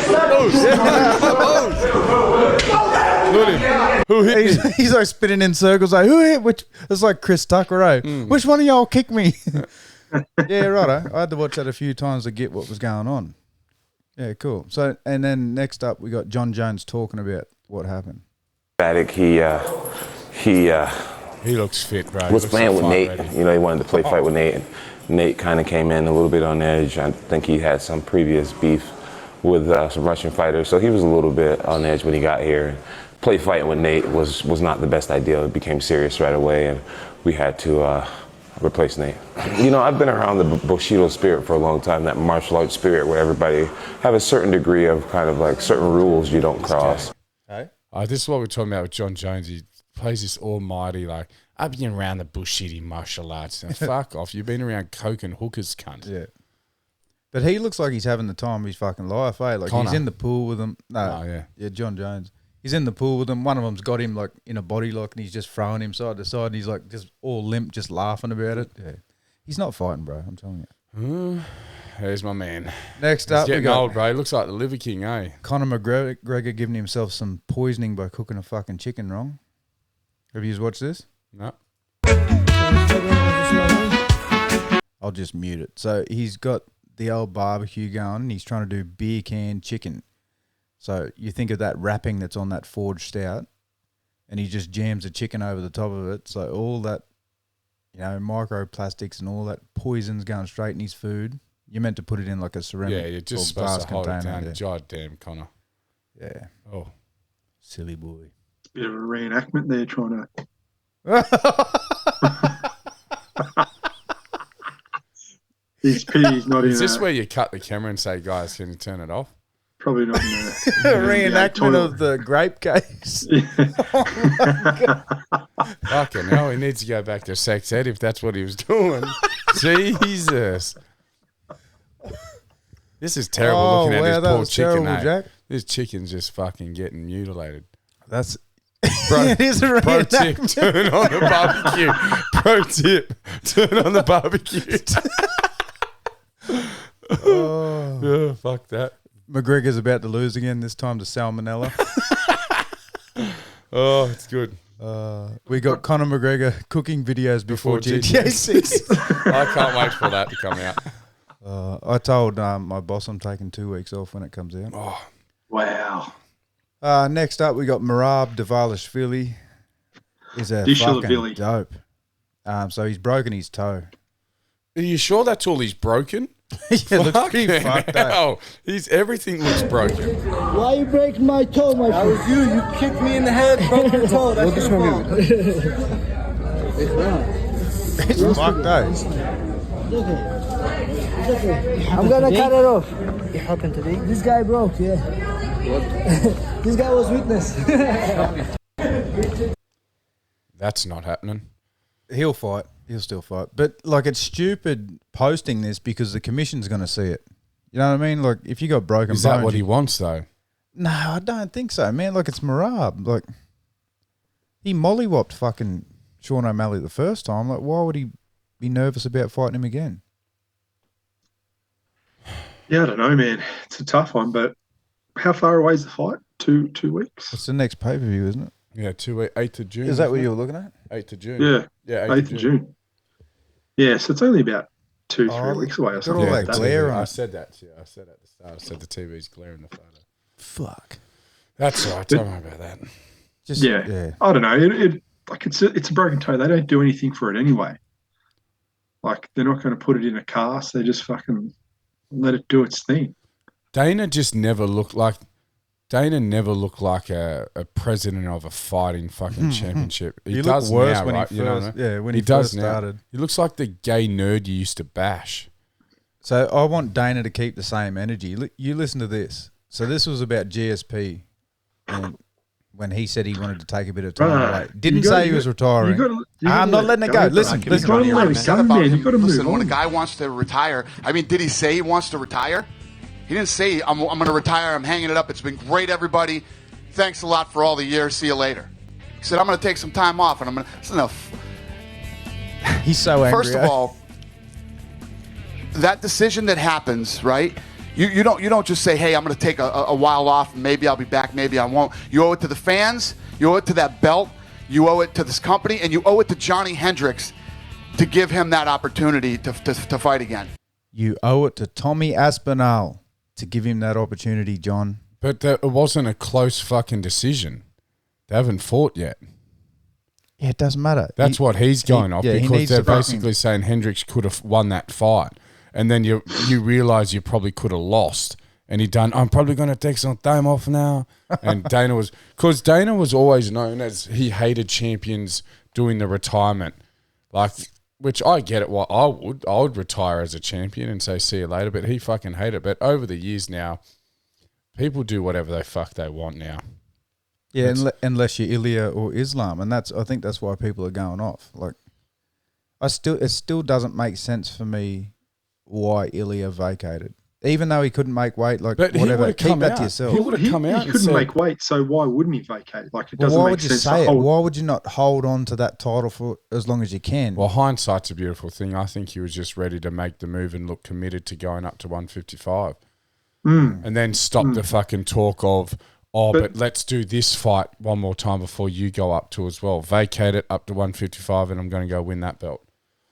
Look at him. Who hit me? He's like spinning in circles. Like who hit? Which? It's like Chris Tucker. Which one of y'all kicked me? Yeah, righto. I had to watch that a few times to get what was going on. Yeah, cool. So and then next up we got Jon Jones talking about what happened. He looks fit, bro. He Was looks playing with fight Nate. ready. You know, he wanted to play fight with Nate. And Nate kind of came in a little bit on edge. I think he had some previous beef with some Russian fighters, so he was a little bit on edge when he got here. Play fighting with Nate was not the best idea. It became serious right away, and we had to replace Nate. You know, I've been around the Bushido spirit for a long time, that martial arts spirit where everybody have a certain degree of kind of like certain rules you don't cross. This is what we're talking about with Jon Jones. He plays this almighty, like, I've been around the Bushido martial arts. Now, fuck off. You've been around coke and hookers, cunt. Yeah. But he looks like he's having the time of his fucking life, eh? Like Connor. he's in the pool with them. No, Oh, yeah. Yeah, Jon Jones. He's in the pool with them. One of them's got him like in a body lock and he's just throwing him side to side. And he's like just all limp, just laughing about it. Yeah. He's not fighting, bro. I'm telling you. There's my man. Next He's up, we getting got old, bro. He looks like the Liver King, eh? Conor McGregor giving himself some poisoning by cooking a fucking chicken wrong. Have you watched this? No. I'll just mute it. So he's got the old barbecue going and he's trying to do beer can chicken. So you think of that wrapping that's on that forged stout and he just jams the chicken over the top of it. So all that, you know, microplastics and all that poison's going straight in his food. You're meant to put it in like a ceramic Yeah, you're just or supposed glass to hold it container. down. God damn, Connor. Yeah. Oh. Silly boy. Bit of a reenactment there trying to. His pity's not in Is this a, where you cut the camera and say, guys, can you turn it off? probably not in a Reenactment of the grape case. Fucking hell, he needs to go back to sex ed if that's what he was doing. Jesus. This is terrible looking at that this poor was chicken, terrible, eh? Jack. This chicken's just fucking getting mutilated. That's Bro, it is a pro tip, reenactment. turn on the barbecue. Pro tip, turn on the barbecue. Oh, fuck that. McGregor's about to lose again, this time to salmonella. Oh, it's good. We got Conor McGregor cooking videos before GTA 6. I can't wait for that to come out. I told my boss I'm taking 2 weeks off when it comes out. Oh, wow. Next up, we got Merab Dvalishvili. Is a Dvalishvili. fucking dope. So he's broken his toe. are you sure that's all he's broken? Yeah, looks pretty fucked up. Hell, everything looks broken. Why you break my toe, my friend? was you. You kicked me in the head, broke your toe. That's your fault. It's fucked up. I'm gonna cut it off. It happened today. This guy broke, yeah. This guy was witness. That's not happening. He'll fight. He'll still fight. But, like, it's stupid posting this because the commission's going to see it. You know what I mean? Like, if you got broken Is that bones, what he wants, though? No, I don't think so, man. Like, it's Merab. Like, he mollywopped fucking Sean O'Malley the first time. Like, why would he be nervous about fighting him again? Yeah, I don't know, man. It's a tough one, but how far away is the fight? 2 weeks? It's the next pay-per-view, isn't it? Yeah, 8th of June. Is that what you were looking at? 8th of June. Yeah. Yeah, 8th of June. Yeah, so it's only about 2-3 weeks away or got something. all like that that. glare I on. said that to you. I said at the start. I said the TV's glaring the photo. Fuck. That's all right. Don't worry about that. Just Yeah. I don't know. It's a broken toe. They don't do anything for it anyway. Like, they're not going to put it in a cast. They just fucking let it do its thing. Dana never looked like a president of a fighting fucking championship. He does worse now, when right? he first, when he does first now. started. He looks like the gay nerd you used to bash. So I want Dana to keep the same energy. You listen to this. So this was about GSP, and when he said he wanted to take a bit of time away, didn't say he was retiring. I'm not letting it go. Listen. You've got to let it go, man. You've got to move on. When a guy wants to retire, I mean, did he say he wants to retire? He didn't say, I'm going to retire. I'm hanging it up. It's been great, everybody. Thanks a lot for all the years. See you later. He said, I'm going to take some time off, and I'm going to... Listen, he's so angry. First of all, that decision that happens, right? You don't just say, hey, I'm going to take a while off, and maybe I'll be back, maybe I won't. You owe it to the fans. You owe it to that belt. You owe it to this company, and you owe it to Johnny Hendricks to give him that opportunity to fight again. You owe it to Tommy Aspinall to give him that opportunity, John. But it wasn't a close fucking decision. They haven't fought yet. Yeah, it doesn't matter. That's what he's going off, because they're basically saying Hendricks could have won that fight. And then you realise you probably could have lost. And he done, I'm probably going to take some time off now. And Dana was always known as he hated champions doing the retirement. Like, which I get it. What I would retire as a champion and say, see you later. But he fucking hated it. But over the years now, people do whatever they fuck they want now. Yeah, unless you're Ilya or Islam. And I think that's why people are going off. Like, it still doesn't make sense for me why Ilya vacated. Even though he couldn't make weight, like, but whatever, keep that to yourself. He couldn't make weight, so why wouldn't he vacate? Like, it doesn't make sense. Why would you not hold on to that title for as long as you can? Well, hindsight's a beautiful thing. I think he was just ready to make the move and look committed to going up to 155. And then stop the fucking talk of, but let's do this fight one more time before you go up to as well. Vacate it up to 155 and I'm going to go win that belt.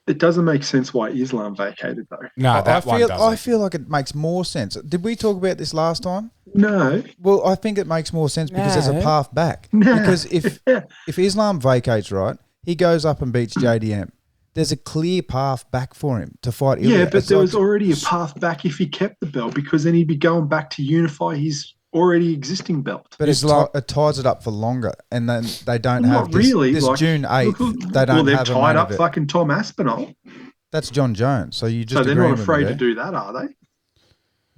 It doesn't make sense why Islam vacated, though. No, I feel like it makes more sense. Did we talk about this last time? No. Well, I think it makes more sense because there's a path back. Because if Islam vacates, right, he goes up and beats JDM. There's a clear path back for him to fight Ilya. Yeah, but there was already a path back if he kept the belt, because then he'd be going back to unify his already existing belt. But it ties it up for longer, and then they don't have this like, June 8th. They don't they've have tied up fucking Tom Aspinall. That's Jon Jones. So you just they're not afraid to do that, are they?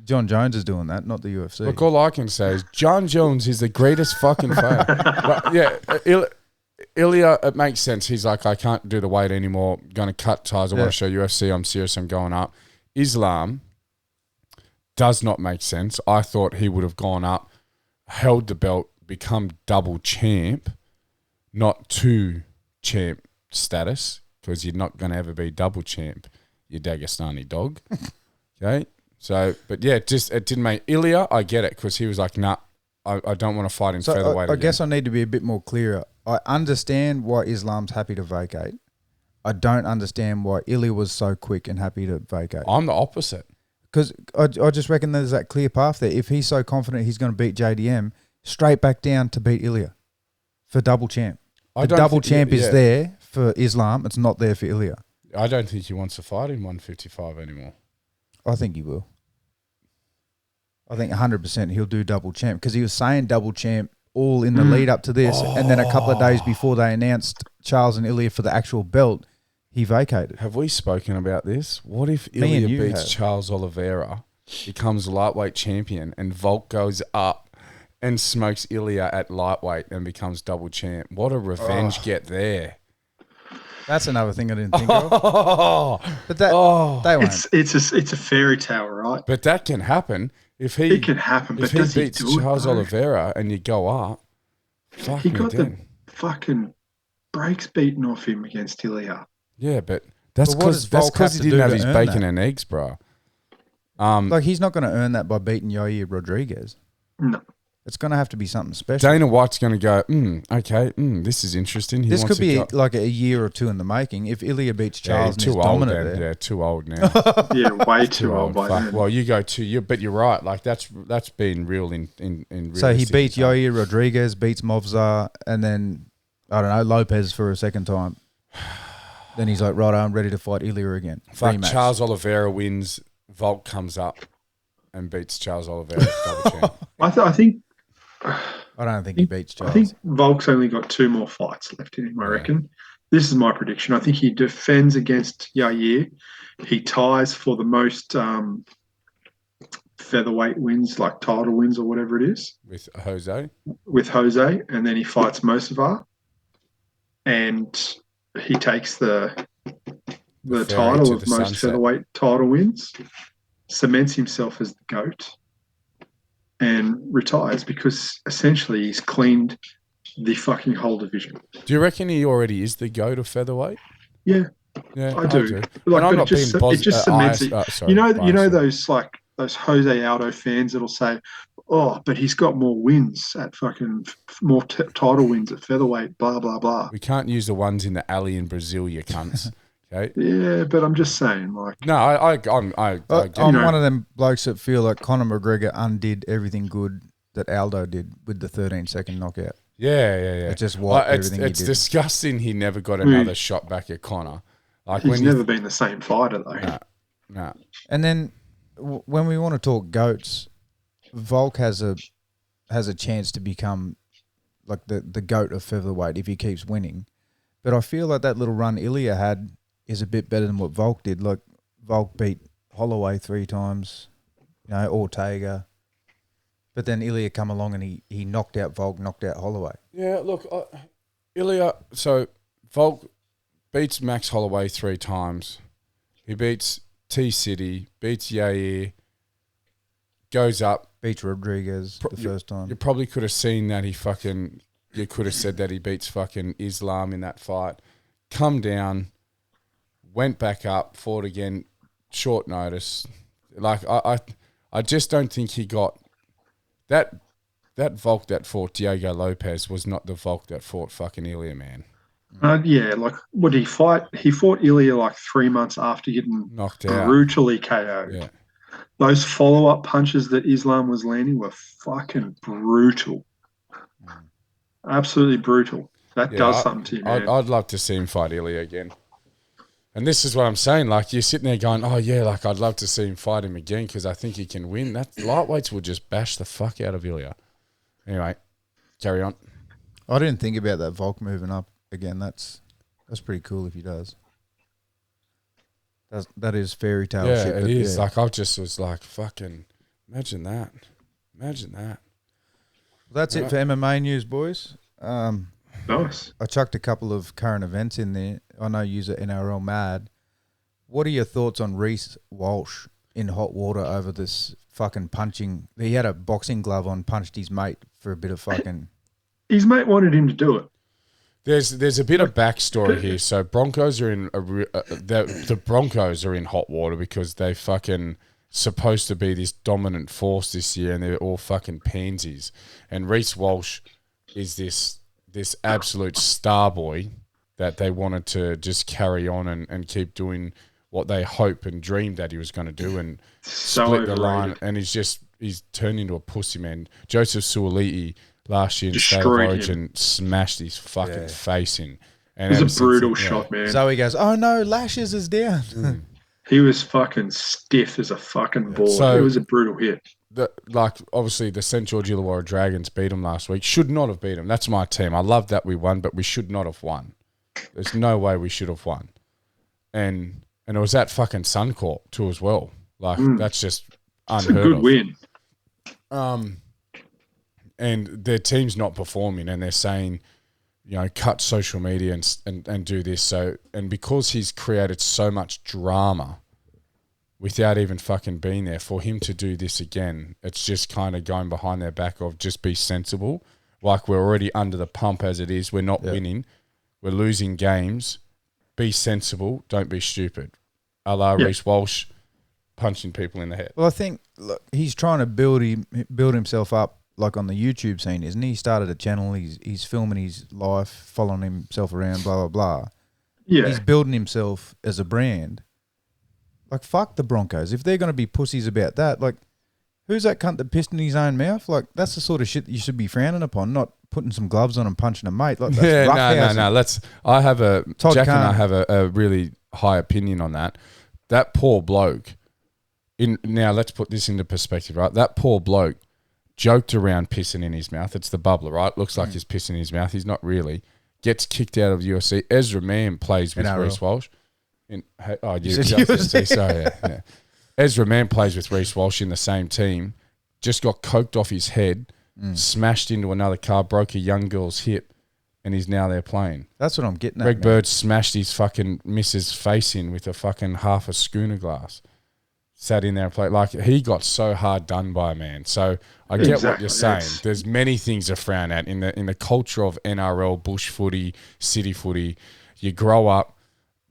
Jon Jones is doing that, not the UFC. Look, all I can say is Jon Jones is the greatest fucking fan. But yeah, Ilya, it makes sense. He's like, I can't do the weight anymore. Going to cut ties. I want to show UFC I'm serious. I'm going up. Islam does not make sense. I thought he would have gone up, held the belt, become double champ, not two champ status, because you're not going to ever be double champ, you Dagestani dog. Okay? So, but yeah, it didn't make... Ilya, I get it, because he was like, nah, I don't want to fight in featherweight I guess I need to be a bit more clearer. I understand why Islam's happy to vacate. I don't understand why Ilya was so quick and happy to vacate. I'm the opposite. Because I just reckon there's that clear path there. If he's so confident he's going to beat JDM, straight back down to beat Ilya for double champ. The double champ is there for Islam. It's not there for Ilya. I don't think he wants to fight in 155 anymore. I think he will. I think 100% he'll do double champ, because he was saying double champ all in the lead up to this, and then a couple of days before they announced Charles and Ilya for the actual belt, he vacated. Have we spoken about this? What if Ilya beats Charles Oliveira, becomes lightweight champion, and Volk goes up and smokes Ilya at lightweight and becomes double champ? What a revenge get there. That's another thing I didn't think of. But they won't. It's a fairy tale, right? But that can happen. It can happen, but if he beats Charles Oliveira and you go up, he got the fucking brakes beaten off him against Ilya. Yeah, but that's because he didn't have his bacon and eggs, bro. Like, he's not going to earn that by beating Yair Rodriguez. No. It's going to have to be something special. Dana White's going to go, okay, this is interesting. This could be like a year or two in the making. If Ilya beats Charles and is dominant there. Yeah, too old now. Yeah, way too old by then. Well, you go but you're right. Like that's been real in So he beats time. Yair Rodriguez, beats Movzar, and then, I don't know, Lopez for a second time. Then he's like, right, I'm ready to fight Ilya again. Rematch. Charles Oliveira wins, Volk comes up and beats Charles Oliveira. Double champ. I think... I don't think he beats Charles. I think Volk's only got 2 more fights left in him, I reckon. This is my prediction. I think he defends against Yair. He ties for the most featherweight wins, like title wins or whatever it is. With Jose, and then he fights Mosavar. And he takes the title of most sunset. featherweight title wins, cements himself as the GOAT, and retires because essentially he's cleaned the fucking whole division. Do you reckon he already is the GOAT of featherweight? Yeah, I do. Like, but it just cements it. Sorry, you know those Jose Aldo fans that'll say, "Oh, but he's got more wins at fucking more title wins at featherweight." Blah blah blah. We can't use the ones in the alley in Brazil, you cunts. Okay. Yeah, but I'm just saying, like. No, I'm one of them blokes that feel like Conor McGregor undid everything good that Aldo did with the 13-second knockout. Yeah. It just wiped everything It's he did. disgusting he never got another shot back at Conor. Like He's never been the same fighter, though. No. And then when we want to talk GOATs, Volk has a chance to become like the GOAT of featherweight if he keeps winning. But I feel like that little run Ilya had is a bit better than what Volk did. Like Volk beat Holloway 3 times, Ortega. But then Ilya come along and he knocked out Volk, knocked out Holloway. Yeah, look, Ilya, so Volk beats Max Holloway 3 times. He beats T-City, beats Yair, goes up. Beats Rodriguez the first time. You probably could have seen that you could have said that he beats fucking Islam in that fight. Come down, went back up, fought again, short notice. Like, I just don't think he got... That Volk that fought Diego Lopez was not the Volk that fought fucking Ilya, man. Yeah, like, what did he fight? He fought Ilya like 3 months after getting knocked out, brutally KO'd. Yeah. Those follow-up punches that Islam was landing were fucking brutal. Absolutely brutal. That does something to you, man. I'd love to see him fight Ilya again. And this is what I'm saying. Like, you're sitting there going, oh, yeah, like, I'd love to see him fight him again because I think he can win. That lightweights will just bash the fuck out of Ilya. Anyway, carry on. I didn't think about that Volk moving up again. That's pretty cool if he does. That is fairy tale shit. Yeah, it is. Like, I just was like, fucking, imagine that. That's it for MMA news, boys. Nice. I chucked a couple of current events in there. I know you're NRL mad. What are your thoughts on Reece Walsh in hot water over this fucking punching? He had a boxing glove on, punched his mate for a bit of fucking... His mate wanted him to do it. There's a bit of backstory here. So Broncos are in the Broncos are in hot water because they fucking supposed to be this dominant force this year, and they're all fucking pansies. And Reece Walsh is this absolute star boy that they wanted to just carry on and keep doing what they hope and dreamed that he was going to do, and split the line. And he's turned into a pussy, man. Joseph Suoliti last year in State of Origin smashed his fucking face in. And it was a brutal shot, man. Zoe goes, oh no, Lashes is down. He was fucking stiff as a fucking ball. So, it was a brutal hit. Obviously, the St. George Illawarra Dragons beat them last week. Should not have beat them. That's my team. I love that we won, but we should not have won. There's no way we should have won. And it was at fucking Suncorp too as well. Like, that's just unheard of. It's a good win. And their team's not performing, and they're saying, cut social media and do this. So, and because he's created so much drama without even fucking being there, for him to do this again, it's just kind of going behind their back of just be sensible. Like, we're already under the pump as it is. We're not winning. We're losing games. Be sensible. Don't be stupid. A la Reece Walsh punching people in the head. Well, I think he's trying to build himself up like on the YouTube scene, isn't he? He started a channel. He's filming his life, following himself around, blah, blah, blah. Yeah. He's building himself as a brand. Like, fuck the Broncos. If they're going to be pussies about that, like, who's that cunt that pissed in his own mouth? Like, that's the sort of shit that you should be frowning upon, not putting some gloves on and punching a mate. Like, that's no. Jack and I have a really high opinion on that. That poor bloke, now let's put this into perspective, right? That poor bloke joked around pissing in his mouth. It's the bubbler, right? Looks like he's pissing in his mouth. He's not really. Gets kicked out of UFC. Ezra Mann plays with Reece Walsh. UFC, sorry, yeah. Ezra Mann plays with Reece Walsh in the same team. Just got coked off his head, smashed into another car, broke a young girl's hip, and he's now there playing. That's what I'm getting at. Greg Bird smashed his fucking missus' face in with a fucking half a schooner glass. Sat in there and played. Like, he got so hard done by a man. So I get what you're saying. There's many things to frown at in the culture of NRL, bush footy, city footy. You grow up,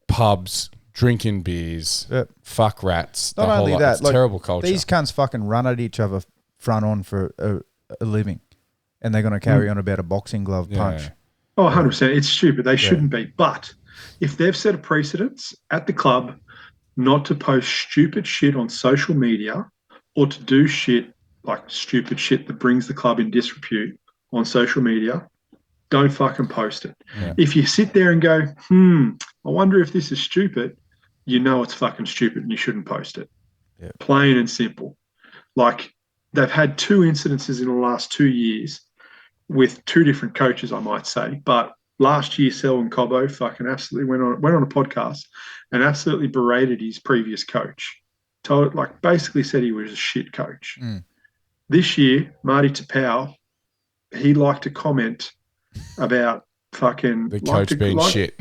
pubs, drinking beers, fuck rats. Not only that, it's terrible culture. These cunts fucking run at each other front on for a living, and they're going to carry on about a boxing glove punch. Oh, 100%. It's stupid. They shouldn't be. But if they've set a precedence at the club not to post stupid shit on social media or to do shit like stupid shit that brings the club in disrepute on social media, don't fucking post it. Yeah. If you sit there and go, I wonder if this is stupid, you know it's fucking stupid and you shouldn't post it. Yeah. Plain and simple. Like, they've had 2 incidences in the last 2 years with 2 different coaches, I might say. But last year, Selwyn Cobbo fucking absolutely went on a podcast and absolutely berated his previous coach. Basically said he was a shit coach. This year, Marty Tapau, he liked to comment about fucking the coach being shit.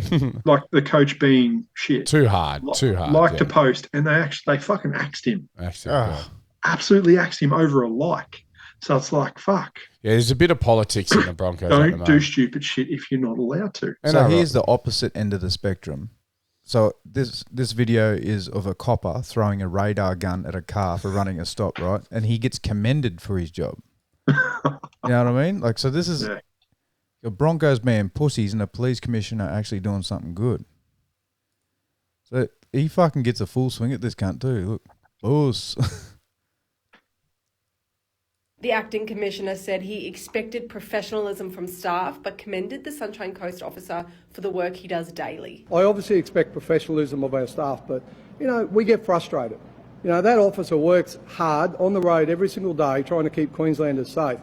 Like the coach being shit. Too hard. To post. And they fucking axed him. Absolutely axed him over a like. So it's like, fuck. Yeah, there's a bit of politics in the Broncos. Don't do stupid shit if you're not allowed to. So here's the opposite end of the spectrum. So this video is of a copper throwing a radar gun at a car for running a stop, right? And he gets commended for his job. You know what I mean? Like, so this is a Broncos man pussies and a police commissioner actually doing something good. So he fucking gets a full swing at this cunt too. Look, boss. The acting commissioner said he expected professionalism from staff, but commended the Sunshine Coast officer for the work he does daily. I obviously expect professionalism of our staff, but, we get frustrated. That officer works hard on the road every single day trying to keep Queenslanders safe.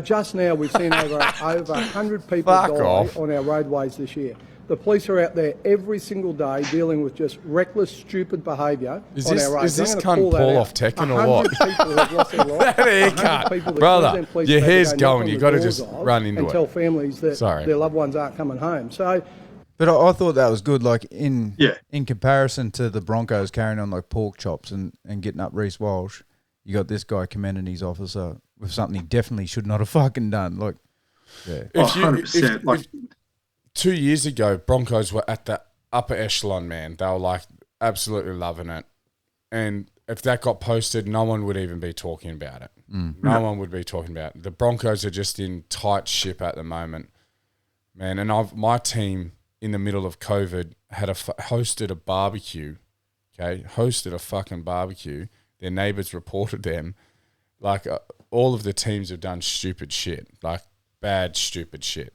Just now we've seen over 100 people die on our roadways this year. The police are out there every single day dealing with just reckless, stupid behaviour on our roads. Is this cunt Paul off Tekken or what? People have lost their life. That haircut. Brother, your hair's going. You've got to just run into it. And tell families that their loved ones aren't coming home. So, but I thought that was good, like in comparison to the Broncos carrying on like pork chops and getting up Reece Walsh, you got this guy commending his officer with something he definitely should not have fucking done. Like, 100%. 2 years ago, Broncos were at the upper echelon, man. They were like absolutely loving it. And if that got posted, no one would even be talking about it. No one would be talking about it. The Broncos are just in tight ship at the moment, man. And my team in the middle of COVID had hosted a barbecue, hosted a fucking barbecue. Their neighbours reported them. Like, all of the teams have done stupid shit, like bad, stupid shit.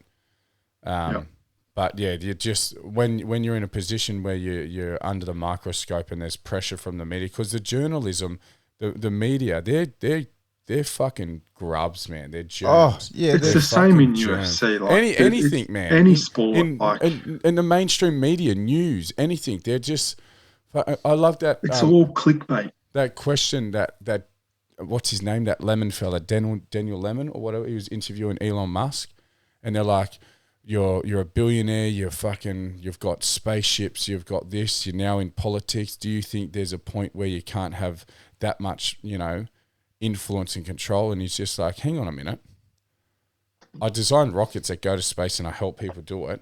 But yeah, you just when you're in a position where you're under the microscope and there's pressure from the media, because the journalism, the media, they're fucking grubs, man. They're germs. It's the same in UFC. Like, anything, man. Any sport, in the mainstream media, news, anything. They're just. I love that. It's all clickbait. That question that what's his name? That Lemon fella, Daniel Lemon or whatever. He was interviewing Elon Musk, and they're like, You're a billionaire, you've got spaceships, you've got this, you're now in politics. Do you think there's a point where you can't have that much, influence and control? And he's just like, hang on a minute. I design rockets that go to space and I help people do it.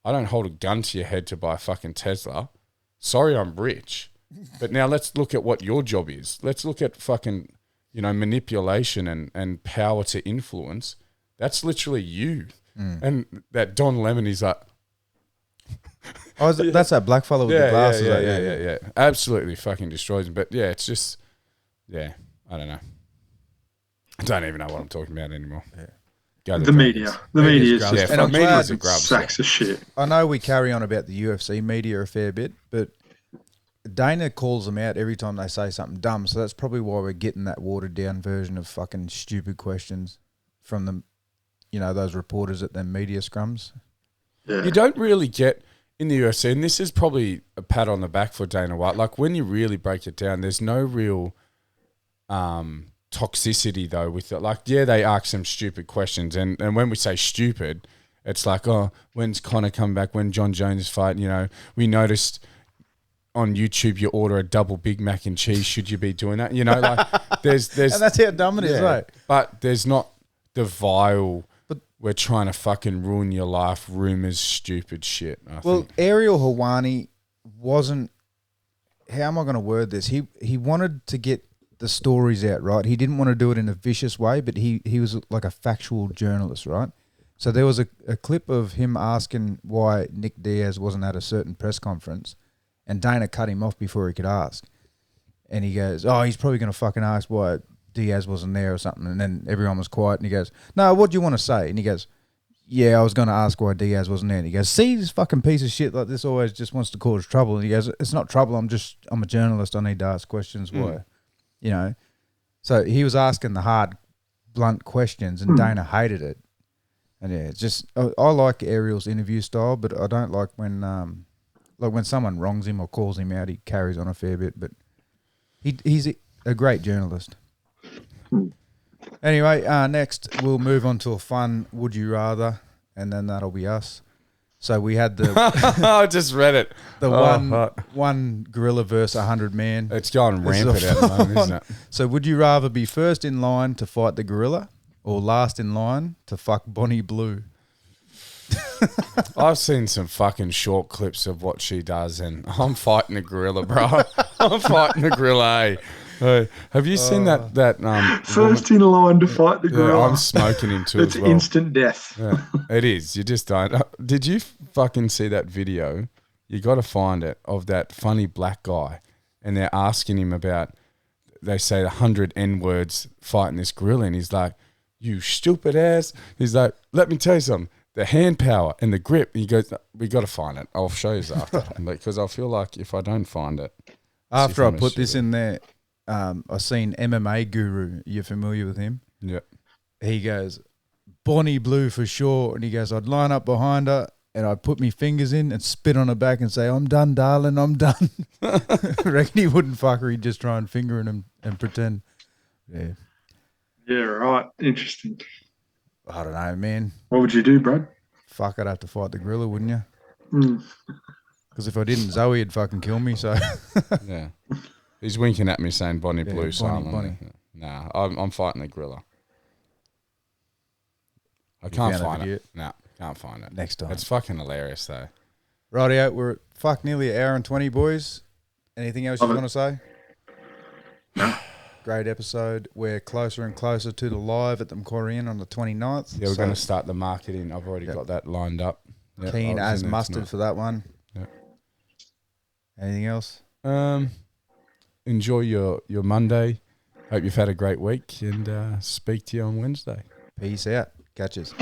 I don't hold a gun to your head to buy a fucking Tesla. Sorry, I'm rich. But now let's look at what your job is. Let's look at fucking manipulation and power to influence, that's literally you. And that Don Lemon is like, that's that black fellow with the glasses. Yeah. Absolutely fucking destroys him. But yeah, it's just, I don't know. I don't even know what I'm talking about anymore. The media is media's a grub. Sacks of shit. I know we carry on about the UFC media a fair bit, but Dana calls them out every time they say something dumb. So that's probably why we're getting that watered down version of fucking stupid questions from them. Those reporters at them media scrums. Yeah. You don't really get in the UFC, and this is probably a pat on the back for Dana White. Like when you really break it down, there's no real toxicity though with it. Like, they ask some stupid questions, and when we say stupid, it's like, oh, when's Conor come back? When Jon Jones fight? We noticed on YouTube you order a double Big Mac and cheese. Should you be doing that? Like there's and that's how dumb it is, right? But there's not the vile. We're trying to fucking ruin your life. Rumors, stupid shit. I think. Ariel Helwani wasn't. How am I going to word this? He wanted to get the stories out, right? He didn't want to do it in a vicious way, but he was like a factual journalist, right? So there was a clip of him asking why Nick Diaz wasn't at a certain press conference, and Dana cut him off before he could ask. And he goes, "Oh, he's probably going to fucking ask why Diaz wasn't there or something." And then everyone was quiet, and he goes, "No, what do you want to say?" And he goes, "Yeah, I was going to ask why Diaz wasn't there." And he goes, "See, this fucking piece of shit like this always just wants to cause trouble." And he goes, "It's not trouble. I'm a journalist. I need to ask questions. Why?" So he was asking the hard, blunt questions, and Dana hated it. And it's just I like Ariel's interview style, but I don't like when when someone wrongs him or calls him out, he carries on a fair bit. But he's a great journalist. Anyway, next we'll move on to a fun Would You Rather, and then that'll be us. So we had the... I just read it. The one gorilla versus 100 man. It's gone rampant at the moment, isn't it? So would you rather be first in line to fight the gorilla or last in line to fuck Bonnie Blue? I've seen some fucking short clips of what she does, and I'm fighting a gorilla, bro. I'm fighting a gorilla, eh? Hey, have you seen that first in line to fight the gorilla? Yeah, I'm smoking him too. It's as well. Instant death. Yeah, it is. You just don't. Did you fucking see that video? You got to find it, of that funny black guy, and they're asking him about. They say 100 N-words fighting this gorilla, and he's like, "You stupid ass." He's like, "Let me tell you something. The hand power and the grip." He goes, "We got to find it. I'll show you after." Because I feel like if I don't find it, after I put this in there. I seen MMA Guru. You're familiar with him? Yeah. He goes, Bonnie Blue for sure. And he goes, I'd line up behind her and I'd put my fingers in and spit on her back and say, I'm done, darling, I'm done. I reckon he wouldn't fuck her. He'd just try and finger him and pretend. Yeah. Yeah, right. Interesting. I don't know, man. What would you do, Brad? Fuck, I'd have to fight the gorilla, wouldn't you? Because if I didn't, Zoe would fucking kill me, so. Yeah. He's winking at me saying Bonnie Blue silent. Bonnie. Nah, I'm fighting the gorilla. I can't find it. Nah, can't find it. Next time. It's fucking hilarious though. Rightio, we're at nearly an hour and 20, boys. Anything else you want to say? No. Great episode. We're closer and closer to the live at the Macquarie Inn on the 29th. Yeah, we're going to start the marketing. I've already got that lined up. Yep, Keen as mustard for that one. Yep. Anything else? Enjoy your Monday. Hope you've had a great week, and speak to you on Wednesday. Peace out. Catch us.